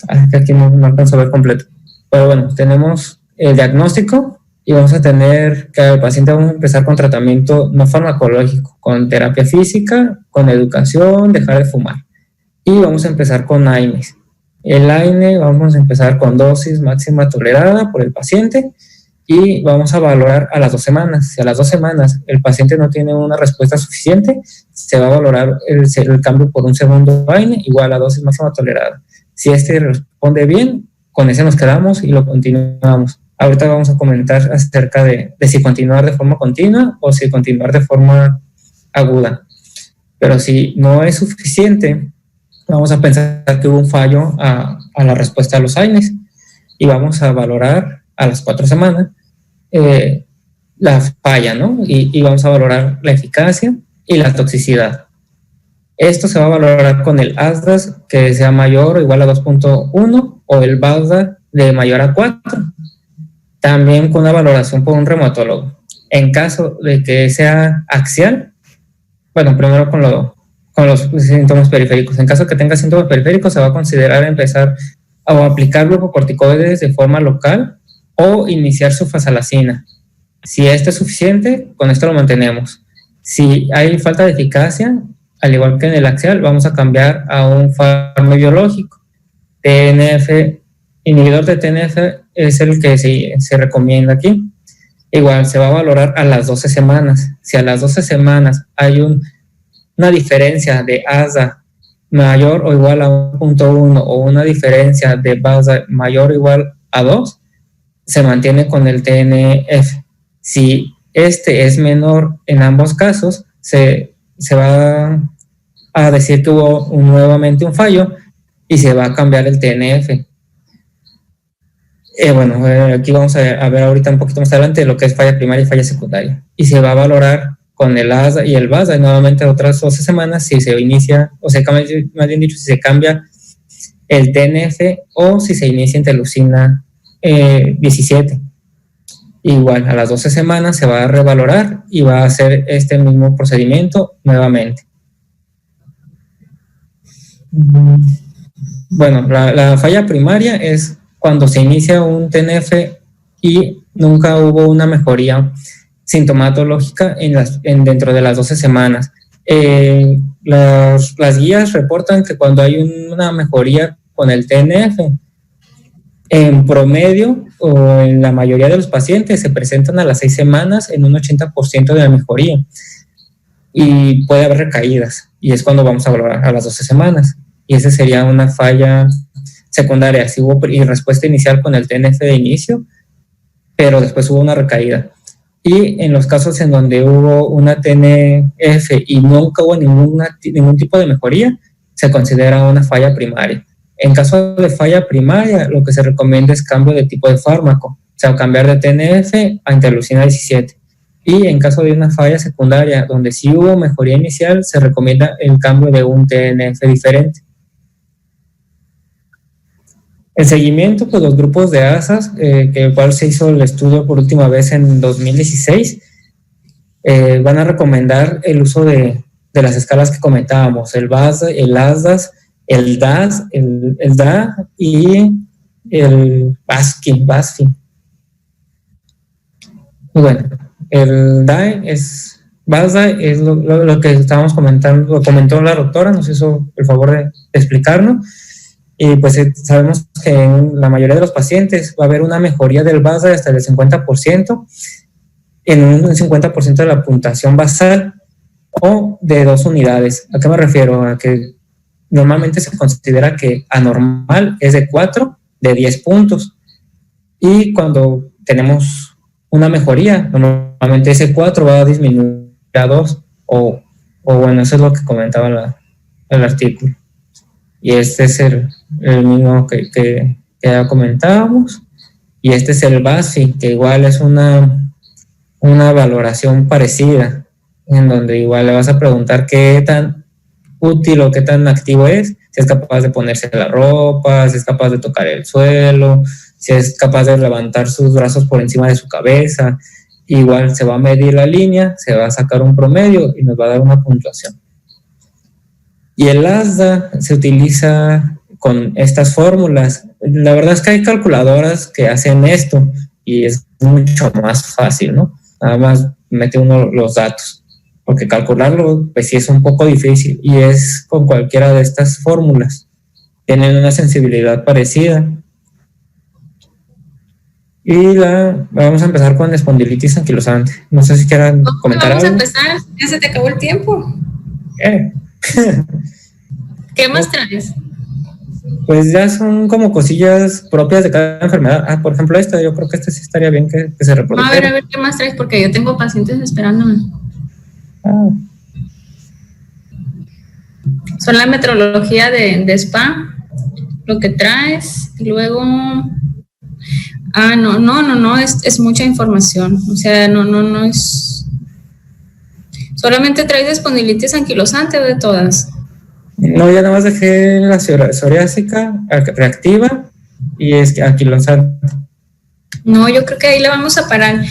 Aquí no alcanzo a ver completo. Pero bueno, tenemos el diagnóstico y vamos a tener que al paciente vamos a empezar con tratamiento no farmacológico, con terapia física, con educación, dejar de fumar. Y vamos a empezar con AINES. El AINE vamos a empezar con dosis máxima tolerada por el paciente y vamos a valorar a las 2 semanas. Si a las 2 semanas el paciente no tiene una respuesta suficiente, se va a valorar el cambio por un segundo AINE igual a dosis máxima tolerada. Si responde bien, con ese nos quedamos y lo continuamos. Ahorita vamos a comentar acerca de si continuar de forma continua o si continuar de forma aguda. Pero si no es suficiente, vamos a pensar que hubo un fallo a la respuesta a los AINES y vamos a valorar a las 4 semanas la falla, ¿no? Y vamos a valorar la eficacia y la toxicidad. Esto se va a valorar con el ASDAS que sea mayor o igual a 2.1 o el BASDA de mayor a 4. También con una valoración por un reumatólogo. En caso de que sea axial, bueno, primero con los síntomas periféricos. En caso de que tenga síntomas periféricos, se va a considerar empezar a aplicar glucocorticoides de forma local o iniciar sulfasalacina. Si esto es suficiente, con esto lo mantenemos. Si hay falta de eficacia, al igual que en el axial, vamos a cambiar a un fármaco biológico. Inhibidor de TNF es el que se recomienda aquí. Igual se va a valorar a las 12 semanas. Si a las 12 semanas hay una diferencia de ASA mayor o igual a 1.1 o una diferencia de BASA mayor o igual a 2, se mantiene con el TNF. Si es menor en ambos casos, se va a decir que hubo nuevamente un fallo y se va a cambiar el TNF. Aquí vamos a ver ahorita un poquito más adelante lo que es falla primaria y falla secundaria. Y se va a valorar con el ASA y el BASA y nuevamente otras 12 semanas si se inicia, o se cambia, más bien dicho, si se cambia el TNF o si se inicia interleucina 17. Igual, a las 12 semanas se va a revalorar y va a hacer este mismo procedimiento nuevamente. Bueno, la falla primaria es cuando se inicia un TNF y nunca hubo una mejoría sintomatológica dentro de las 12 semanas. Las guías reportan que cuando hay una mejoría con el TNF, en promedio o en la mayoría de los pacientes se presentan a las 6 semanas en un 80% de la mejoría y puede haber recaídas y es cuando vamos a valorar a las 12 semanas y esa sería una falla secundaria, si hubo respuesta inicial con el TNF de inicio pero después hubo una recaída. Y en los casos en donde hubo una TNF y nunca hubo ningún tipo de mejoría, se considera una falla primaria. En caso de falla primaria, lo que se recomienda es cambio de tipo de fármaco, o sea, cambiar de TNF a interleucina 17. Y en caso de una falla secundaria, donde sí hubo mejoría inicial, se recomienda el cambio de un TNF diferente. El seguimiento, pues los grupos de ASAS, que igual se hizo el estudio por última vez en 2016, van a recomendar el uso de las escalas que comentábamos, el BAS, el ASDAS, el DAS, el DA y el BASFI. Bueno, el DAE es lo que estábamos comentando, lo comentó la doctora, nos hizo el favor de explicarnos. Y pues sabemos que en la mayoría de los pacientes va a haber una mejoría del BASA hasta el 50%, en un 50% de la puntuación basal o de 2 unidades. ¿A qué me refiero? A que normalmente se considera que anormal es de 4, de 10 puntos. Y cuando tenemos una mejoría, normalmente ese 4 va a disminuir a 2, o bueno, eso es lo que comentaba el artículo. Y este es el mismo que ya comentábamos. Y este es el BASFI, que igual es una valoración parecida, en donde igual le vas a preguntar qué tan útil o qué tan activo es, si es capaz de ponerse la ropa, si es capaz de tocar el suelo, si es capaz de levantar sus brazos por encima de su cabeza. Igual se va a medir la línea, se va a sacar un promedio y nos va a dar una puntuación. Y el ASDA se utiliza con estas fórmulas. La verdad es que hay calculadoras que hacen esto y es mucho más fácil, ¿no? Nada más mete uno los datos, porque calcularlo pues sí es un poco difícil y es con cualquiera de estas fórmulas. Tienen una sensibilidad parecida. Y vamos a empezar con espondilitis anquilosante. No sé si quieran comentar algo. Vamos a empezar, ya se te acabó el tiempo. ¿Qué más traes? Pues ya son como cosillas propias de cada enfermedad. Por ejemplo esta, yo creo que esta sí estaría bien que se reprodujera. A ver, ¿qué más traes? Porque yo tengo pacientes esperándome. Son la metrología de SPA, lo que traes, y luego... no, es mucha información, o sea, no es... ¿Solamente traes espondilitis anquilosante o de todas? No, ya nada más dejé la psoriásica reactiva y es anquilosante. No, yo creo que ahí la vamos a parar.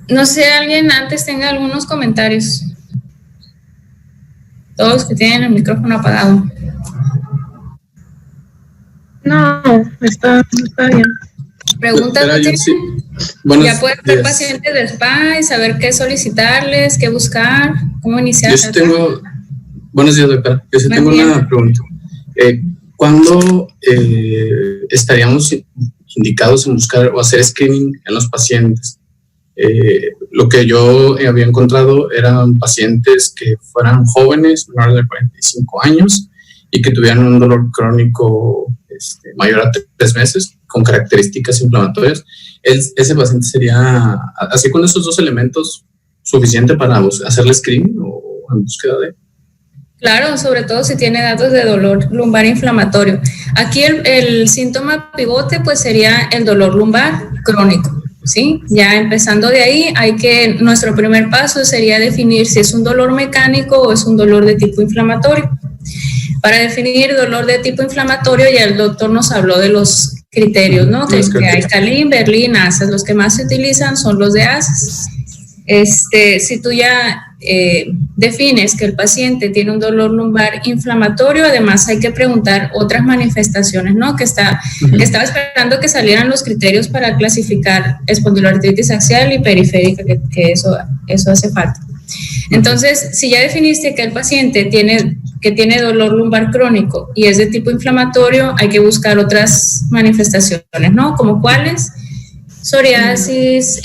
No sé, alguien antes tenga algunos comentarios. Todos que tienen el micrófono apagado. No, está bien. Pregúntate. Sí. Bueno, ya pueden ser pacientes de SPA y saber qué solicitarles, qué buscar, cómo iniciar. Buenos días, doctora. Yo sí tengo una pregunta. ¿Cuándo estaríamos indicados en buscar o hacer screening en los pacientes? Lo que yo había encontrado eran pacientes que fueran jóvenes, menores de 45 años y que tuvieran un dolor crónico mayor a 3 meses con características inflamatorias. ¿Ese paciente sería, así con esos 2 elementos, suficiente para hacerle screening o en búsqueda de...? Claro, sobre todo si tiene datos de dolor lumbar inflamatorio. Aquí el síntoma pivote pues sería el dolor lumbar crónico, ¿sí? Ya empezando de ahí, nuestro primer paso sería definir si es un dolor mecánico o es un dolor de tipo inflamatorio. Para definir dolor de tipo inflamatorio, ya el doctor nos habló de los criterios, ¿no? Que hay CALIM, Berlín, ASAS. Los que más se utilizan son los de ASAS. Si tú ya defines que el paciente tiene un dolor lumbar inflamatorio, además hay que preguntar otras manifestaciones, ¿no? Que estaba esperando que salieran los criterios para clasificar espondiloartritis axial y periférica, que eso hace falta. Entonces, si ya definiste que el paciente tiene dolor lumbar crónico y es de tipo inflamatorio, hay que buscar otras manifestaciones, ¿no? ¿Como cuáles? Psoriasis,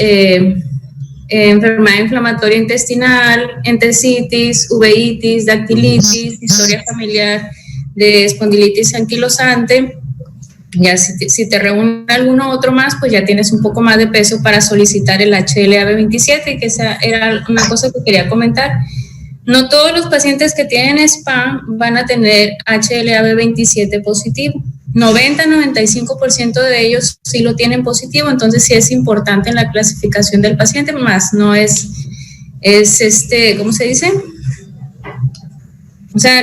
enfermedad inflamatoria intestinal, entesitis, uveitis, dactilitis, historia familiar de espondilitis anquilosante. Ya si te reúne alguno otro más, pues ya tienes un poco más de peso para solicitar el HLA-B27, que esa era una cosa que quería comentar. No todos los pacientes que tienen SPA van a tener HLA-B27 positivo. 90-95% de ellos sí lo tienen positivo, entonces sí es importante en la clasificación del paciente, más no es ¿cómo se dice? O sea,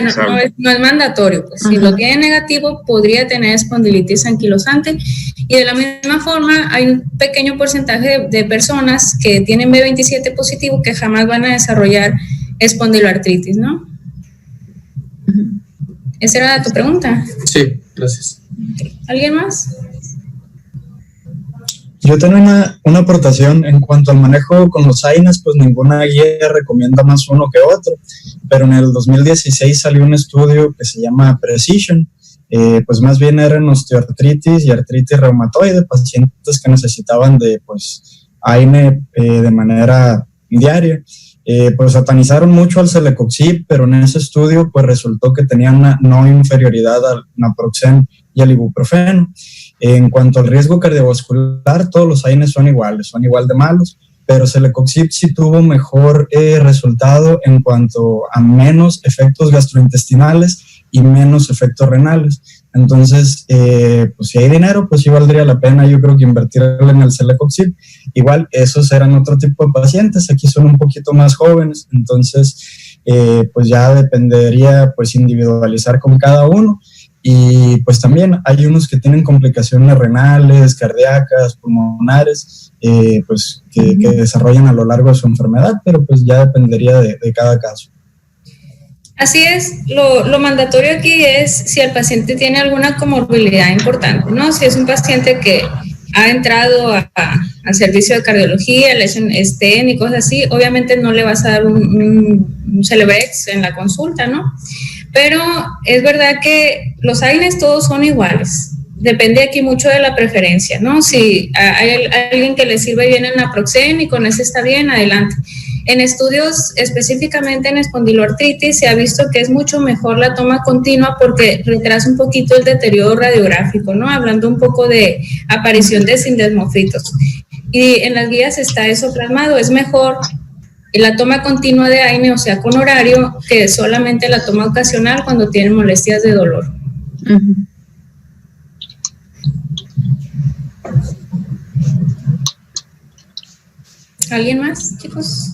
no es mandatorio, pues. Si lo tiene negativo, podría tener espondilitis anquilosante. Y de la misma forma, hay un pequeño porcentaje de personas que tienen B27 positivo que jamás van a desarrollar espondiloartritis, ¿no? ¿Esa era tu pregunta? Sí, gracias. ¿Alguien más? Yo tengo una aportación en cuanto al manejo con los AINES, pues ninguna guía recomienda más uno que otro, pero en el 2016 salió un estudio que se llama Precision, pues más bien eran osteoartritis y artritis reumatoide, pacientes que necesitaban de pues AINE de manera diaria. Pues satanizaron mucho al celecoxib, pero en ese estudio pues resultó que tenían una no inferioridad al naproxen y al ibuprofeno. En cuanto al riesgo cardiovascular, todos los AINES son igual de malos, pero celecoxib sí tuvo mejor resultado en cuanto a menos efectos gastrointestinales y menos efectos renales. Entonces, pues si hay dinero, pues sí valdría la pena, yo creo que invertirle en el celecoxib. Igual, esos eran otro tipo de pacientes, aquí son un poquito más jóvenes, entonces, pues ya dependería, pues individualizar con cada uno. Y pues también hay unos que tienen complicaciones renales, cardíacas, pulmonares, pues que desarrollan a lo largo de su enfermedad, pero pues ya dependería de cada caso. Así es, lo mandatorio aquí es si el paciente tiene alguna comorbilidad importante, ¿no? Si es un paciente que ha entrado al servicio de cardiología, le hacen STEM y cosas así, obviamente no le vas a dar un Celebrex en la consulta, ¿no? Pero es verdad que los AINES todos son iguales. Depende aquí mucho de la preferencia, ¿no? Si hay alguien que le sirve bien el naproxen y con ese está bien, adelante. En estudios específicamente en espondiloartritis se ha visto que es mucho mejor la toma continua porque retrasa un poquito el deterioro radiográfico, ¿no? Hablando un poco de aparición de sindesmofritos. Y en las guías está eso plasmado, es mejor la toma continua de AINE, o sea, con horario, que solamente la toma ocasional cuando tienen molestias de dolor. ¿Alguien más, chicos?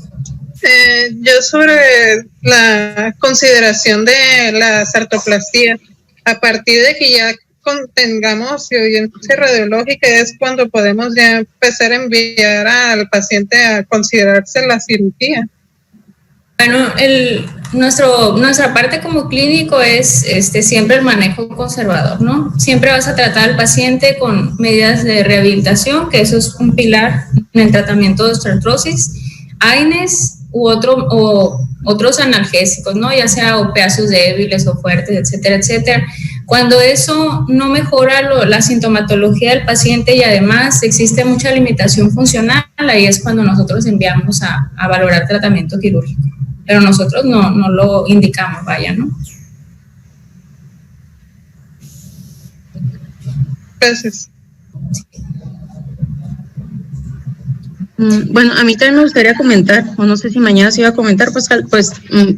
Yo sobre la consideración de las artroplastías, a partir de que ya tengamos evidencia radiológica es cuando podemos ya empezar a enviar al paciente a considerarse la cirugía. Bueno, nuestra parte como clínico es siempre el manejo conservador, ¿no? Siempre vas a tratar al paciente con medidas de rehabilitación, que eso es un pilar en el tratamiento de osteoartrosis, AINES u otros analgésicos, ¿no? Ya sea opiáceos débiles o fuertes, etcétera, etcétera. Cuando eso no mejora la sintomatología del paciente y además existe mucha limitación funcional, ahí es cuando nosotros enviamos a valorar tratamiento quirúrgico. Pero nosotros no lo indicamos, vaya, ¿no? Gracias. Bueno, a mí también me gustaría comentar, o no sé si mañana se iba a comentar, pues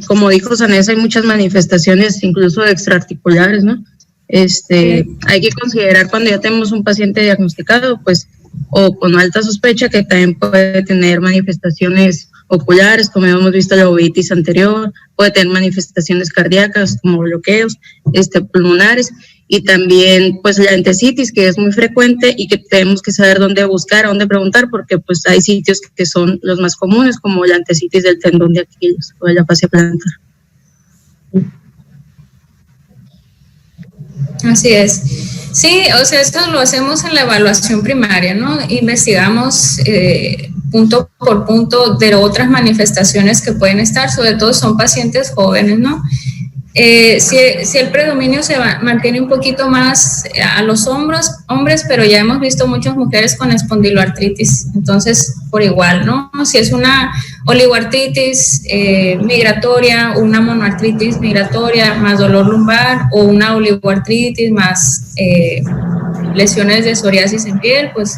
como dijo Sanesa, hay muchas manifestaciones, incluso extraarticulares, ¿no? Hay que considerar cuando ya tenemos un paciente diagnosticado, pues, o con alta sospecha, que también puede tener manifestaciones oculares, como hemos visto la uveitis anterior, puede tener manifestaciones cardíacas como bloqueos, pulmonares, y también pues la entesitis, que es muy frecuente y que tenemos que saber dónde buscar, a dónde preguntar, porque pues hay sitios que son los más comunes, como la entesitis del tendón de Aquiles o de la fascia plantar. Así es. Sí, o sea, esto lo hacemos en la evaluación primaria, ¿no? Investigamos punto por punto de otras manifestaciones que pueden estar, sobre todo son pacientes jóvenes, ¿no? Si el predominio se mantiene un poquito más a los hombres, pero ya hemos visto muchas mujeres con espondiloartritis, entonces por igual, ¿no? Si es una oligoartritis migratoria, una monoartritis migratoria más dolor lumbar, o una oligoartritis más lesiones de psoriasis en piel, pues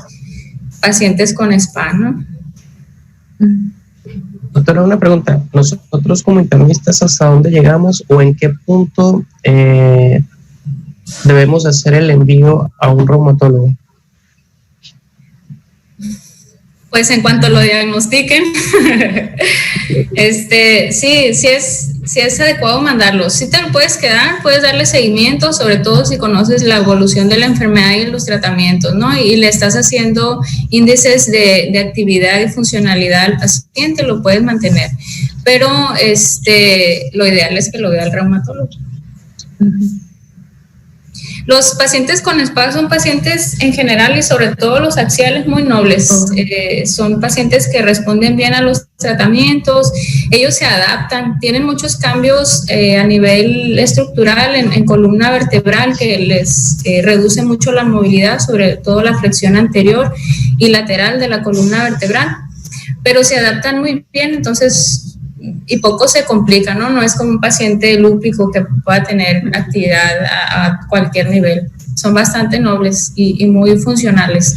pacientes con SPA, ¿no? Doctora, una pregunta. Nosotros como internistas, ¿hasta dónde llegamos o en qué punto debemos hacer el envío a un reumatólogo? Pues en cuanto lo diagnostiquen, sí es si es adecuado mandarlo. Si te lo puedes quedar, puedes darle seguimiento, sobre todo si conoces la evolución de la enfermedad y los tratamientos, ¿no? Y le estás haciendo índices de actividad y funcionalidad al paciente, lo puedes mantener. Pero lo ideal es que lo vea el reumatólogo. Los pacientes con SPA son pacientes en general y sobre todo los axiales muy nobles. Son pacientes que responden bien a los tratamientos, ellos se adaptan, tienen muchos cambios a nivel estructural en columna vertebral que les reduce mucho la movilidad, sobre todo la flexión anterior y lateral de la columna vertebral, pero se adaptan muy bien, entonces y poco se complica, ¿no? No es como un paciente lúpico que pueda tener actividad a cualquier nivel. Son bastante nobles y muy funcionales.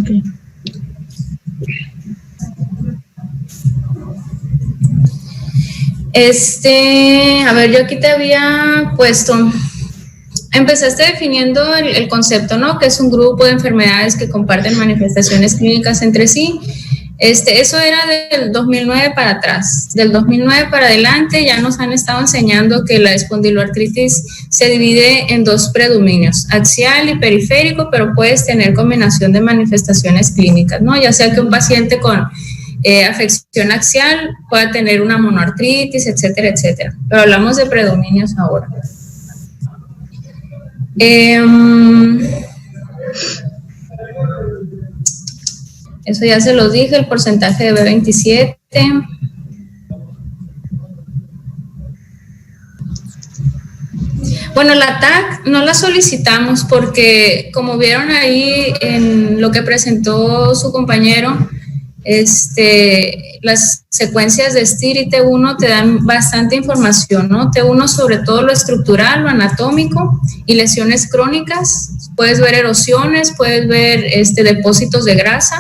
Okay. A ver, yo aquí te había puesto, empezaste definiendo el concepto, ¿no? Que es un grupo de enfermedades que comparten manifestaciones clínicas entre sí. Eso era del 2009 para atrás. Del 2009 para adelante ya nos han estado enseñando que la espondiloartritis se divide en dos predominios, axial y periférico, pero puedes tener combinación de manifestaciones clínicas, ¿no? Ya sea que un paciente con afección axial pueda tener una monoartritis, etcétera, etcétera. Pero hablamos de predominios ahora. Eso ya se los dije, el porcentaje de B27. Bueno, la TAC no la solicitamos porque, como vieron ahí en lo que presentó su compañero, las secuencias de STIR y T1 te dan bastante información, ¿no? T1 sobre todo lo estructural, lo anatómico y lesiones crónicas. Puedes ver erosiones, puedes ver depósitos de grasa,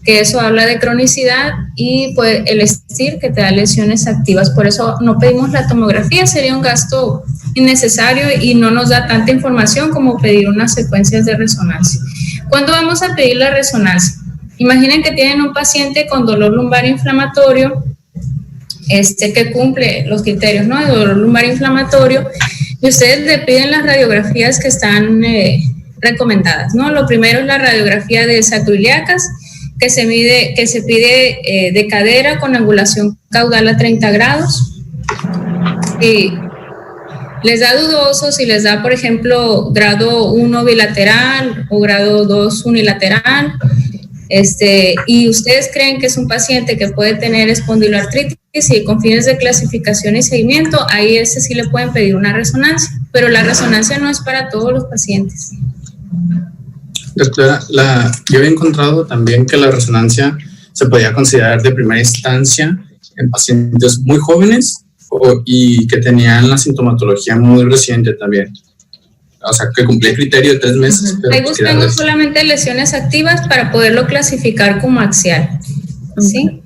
que eso habla de cronicidad, y pues el STIR que te da lesiones activas. Por eso no pedimos la tomografía, sería un gasto innecesario y no nos da tanta información como pedir unas secuencias de resonancia. ¿Cuándo vamos a pedir la resonancia? Imaginen que tienen un paciente con dolor lumbar inflamatorio, que cumple los criterios, ¿no? De dolor lumbar inflamatorio, y ustedes le piden las radiografías que están recomendadas, ¿no? Lo primero es la radiografía de sacroiliacas, que se pide de cadera con angulación caudal a 30 grados. Y les da dudoso si les da, por ejemplo, grado 1 bilateral o grado 2 unilateral. Y ustedes creen que es un paciente que puede tener espondiloartritis y con fines de clasificación y seguimiento, ahí sí le pueden pedir una resonancia, pero la resonancia no es para todos los pacientes. Doctora, yo había encontrado también que la resonancia se podía considerar de primera instancia en pacientes muy jóvenes y que tenían la sintomatología muy reciente también. O sea, que cumplía el criterio de 3 meses. Pero ahí buscamos solamente lesiones activas para poderlo clasificar como axial. ¿Sí?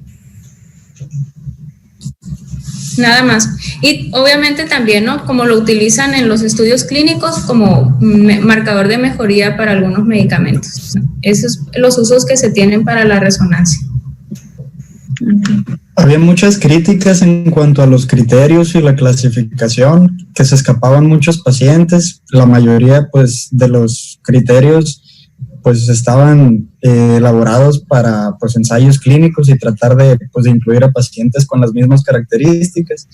Nada más. Y obviamente también, ¿no? Como lo utilizan en los estudios clínicos como marcador de mejoría para algunos medicamentos. Esos son los usos que se tienen para la resonancia. Había muchas críticas en cuanto a los criterios y la clasificación, que se escapaban muchos pacientes. La mayoría, pues, de los criterios, pues, estaban elaborados para, pues, ensayos clínicos y tratar de, pues, de incluir a pacientes con las mismas características.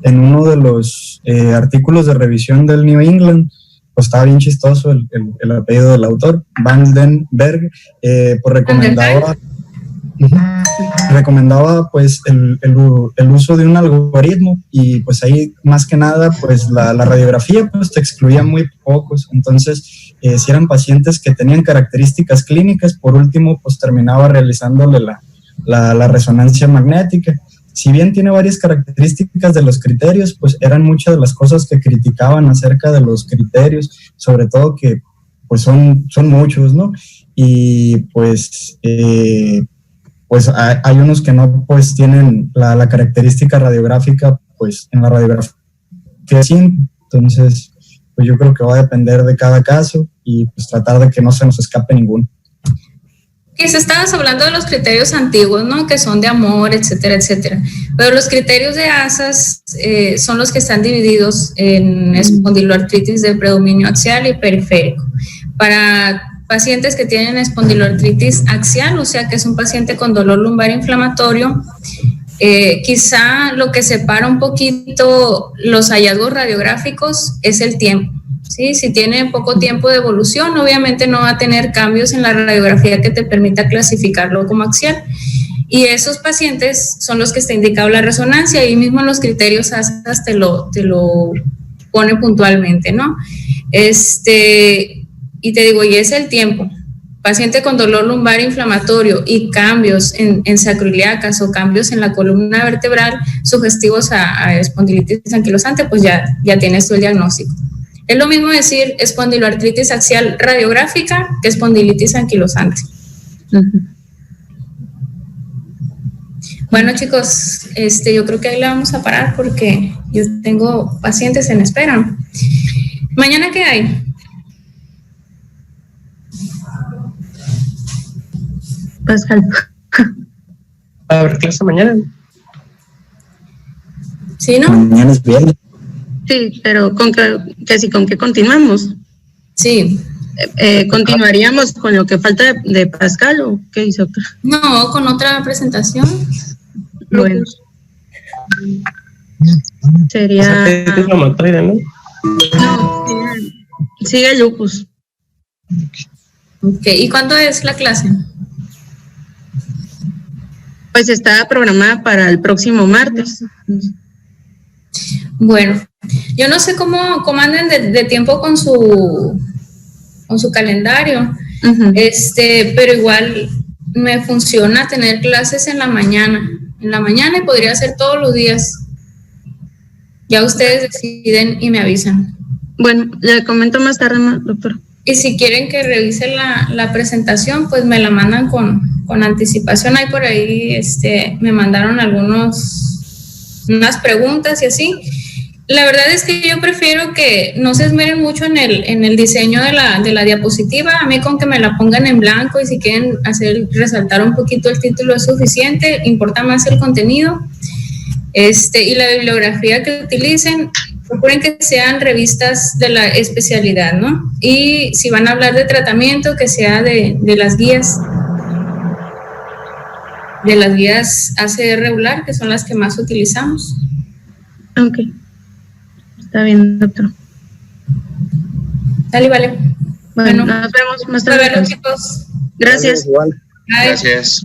En uno de los artículos de revisión del New England, pues, estaba bien chistoso el apellido del autor, Vandenberg, pues recomendaba pues el uso de un algoritmo, y pues ahí más que nada pues la radiografía pues te excluía muy pocos. Entonces si eran pacientes que tenían características clínicas, por último pues terminaba realizándole la resonancia magnética. Si bien tiene varias características de los criterios, pues eran muchas de las cosas que criticaban acerca de los criterios, sobre todo que pues son muchos, ¿no? Y pues pues hay unos que no pues tienen la característica radiográfica pues en la radiografía simple. Entonces pues yo creo que va a depender de cada caso y pues tratar de que no se nos escape ninguno. Quizás estabas hablando de los criterios antiguos, ¿no? Que son de amor, etcétera, etcétera. Pero los criterios de ASAS son los que están divididos en espondiloartritis de predominio axial y periférico. Para pacientes que tienen espondiloartritis axial, o sea que es un paciente con dolor lumbar inflamatorio, quizá lo que separa un poquito los hallazgos radiográficos es el tiempo. ¿Sí? Si tiene poco tiempo de evolución, obviamente no va a tener cambios en la radiografía que te permita clasificarlo como axial. Y esos pacientes son los que está indicado la resonancia, y mismo en los criterios ASAS te lo pone puntualmente, ¿no? Y te digo, y es el tiempo. Paciente con dolor lumbar inflamatorio y cambios en sacroiliacas o cambios en la columna vertebral sugestivos a espondilitis anquilosante, pues ya tienes tú el diagnóstico. Es lo mismo decir espondiloartritis axial radiográfica que espondilitis anquilosante. Bueno, chicos, yo creo que ahí la vamos a parar porque yo tengo pacientes en espera. ¿Mañana qué hay? Pascal. ¿Va a haber clase mañana? ¿Sí, no? Mañana es viernes. Sí, pero con qué continuamos. Sí. ¿Continuaríamos con lo que falta de Pascal o qué dice doctor? No, con otra presentación. Bueno. Sería... inflamatoide, ¿no? No, sigue lupus. Ok, ¿y cuándo es la clase? Pues está programada para el próximo martes. Bueno, yo no sé cómo anden de tiempo con su calendario, pero igual me funciona tener clases en la mañana y podría ser todos los días. Ya ustedes deciden y me avisan. Bueno, le comento más tarde, doctor. Y si quieren que revise la presentación, pues me la mandan con anticipación. Ahí por ahí me mandaron unas preguntas y así. La verdad es que yo prefiero que no se esmeren mucho en el diseño de la diapositiva. A mí con que me la pongan en blanco, y si quieren resaltar un poquito el título es suficiente. Importa más el contenido. Y la bibliografía que utilicen, procuren que sean revistas de la especialidad, ¿no? Y si van a hablar de tratamiento, que sea de las guías. De las guías ACR regular, que son las que más utilizamos. Ok. Está bien, doctor. Dale, vale. Bueno, nos vemos más tarde. Nos vemos, chicos. Gracias. Igual. Bye. Gracias.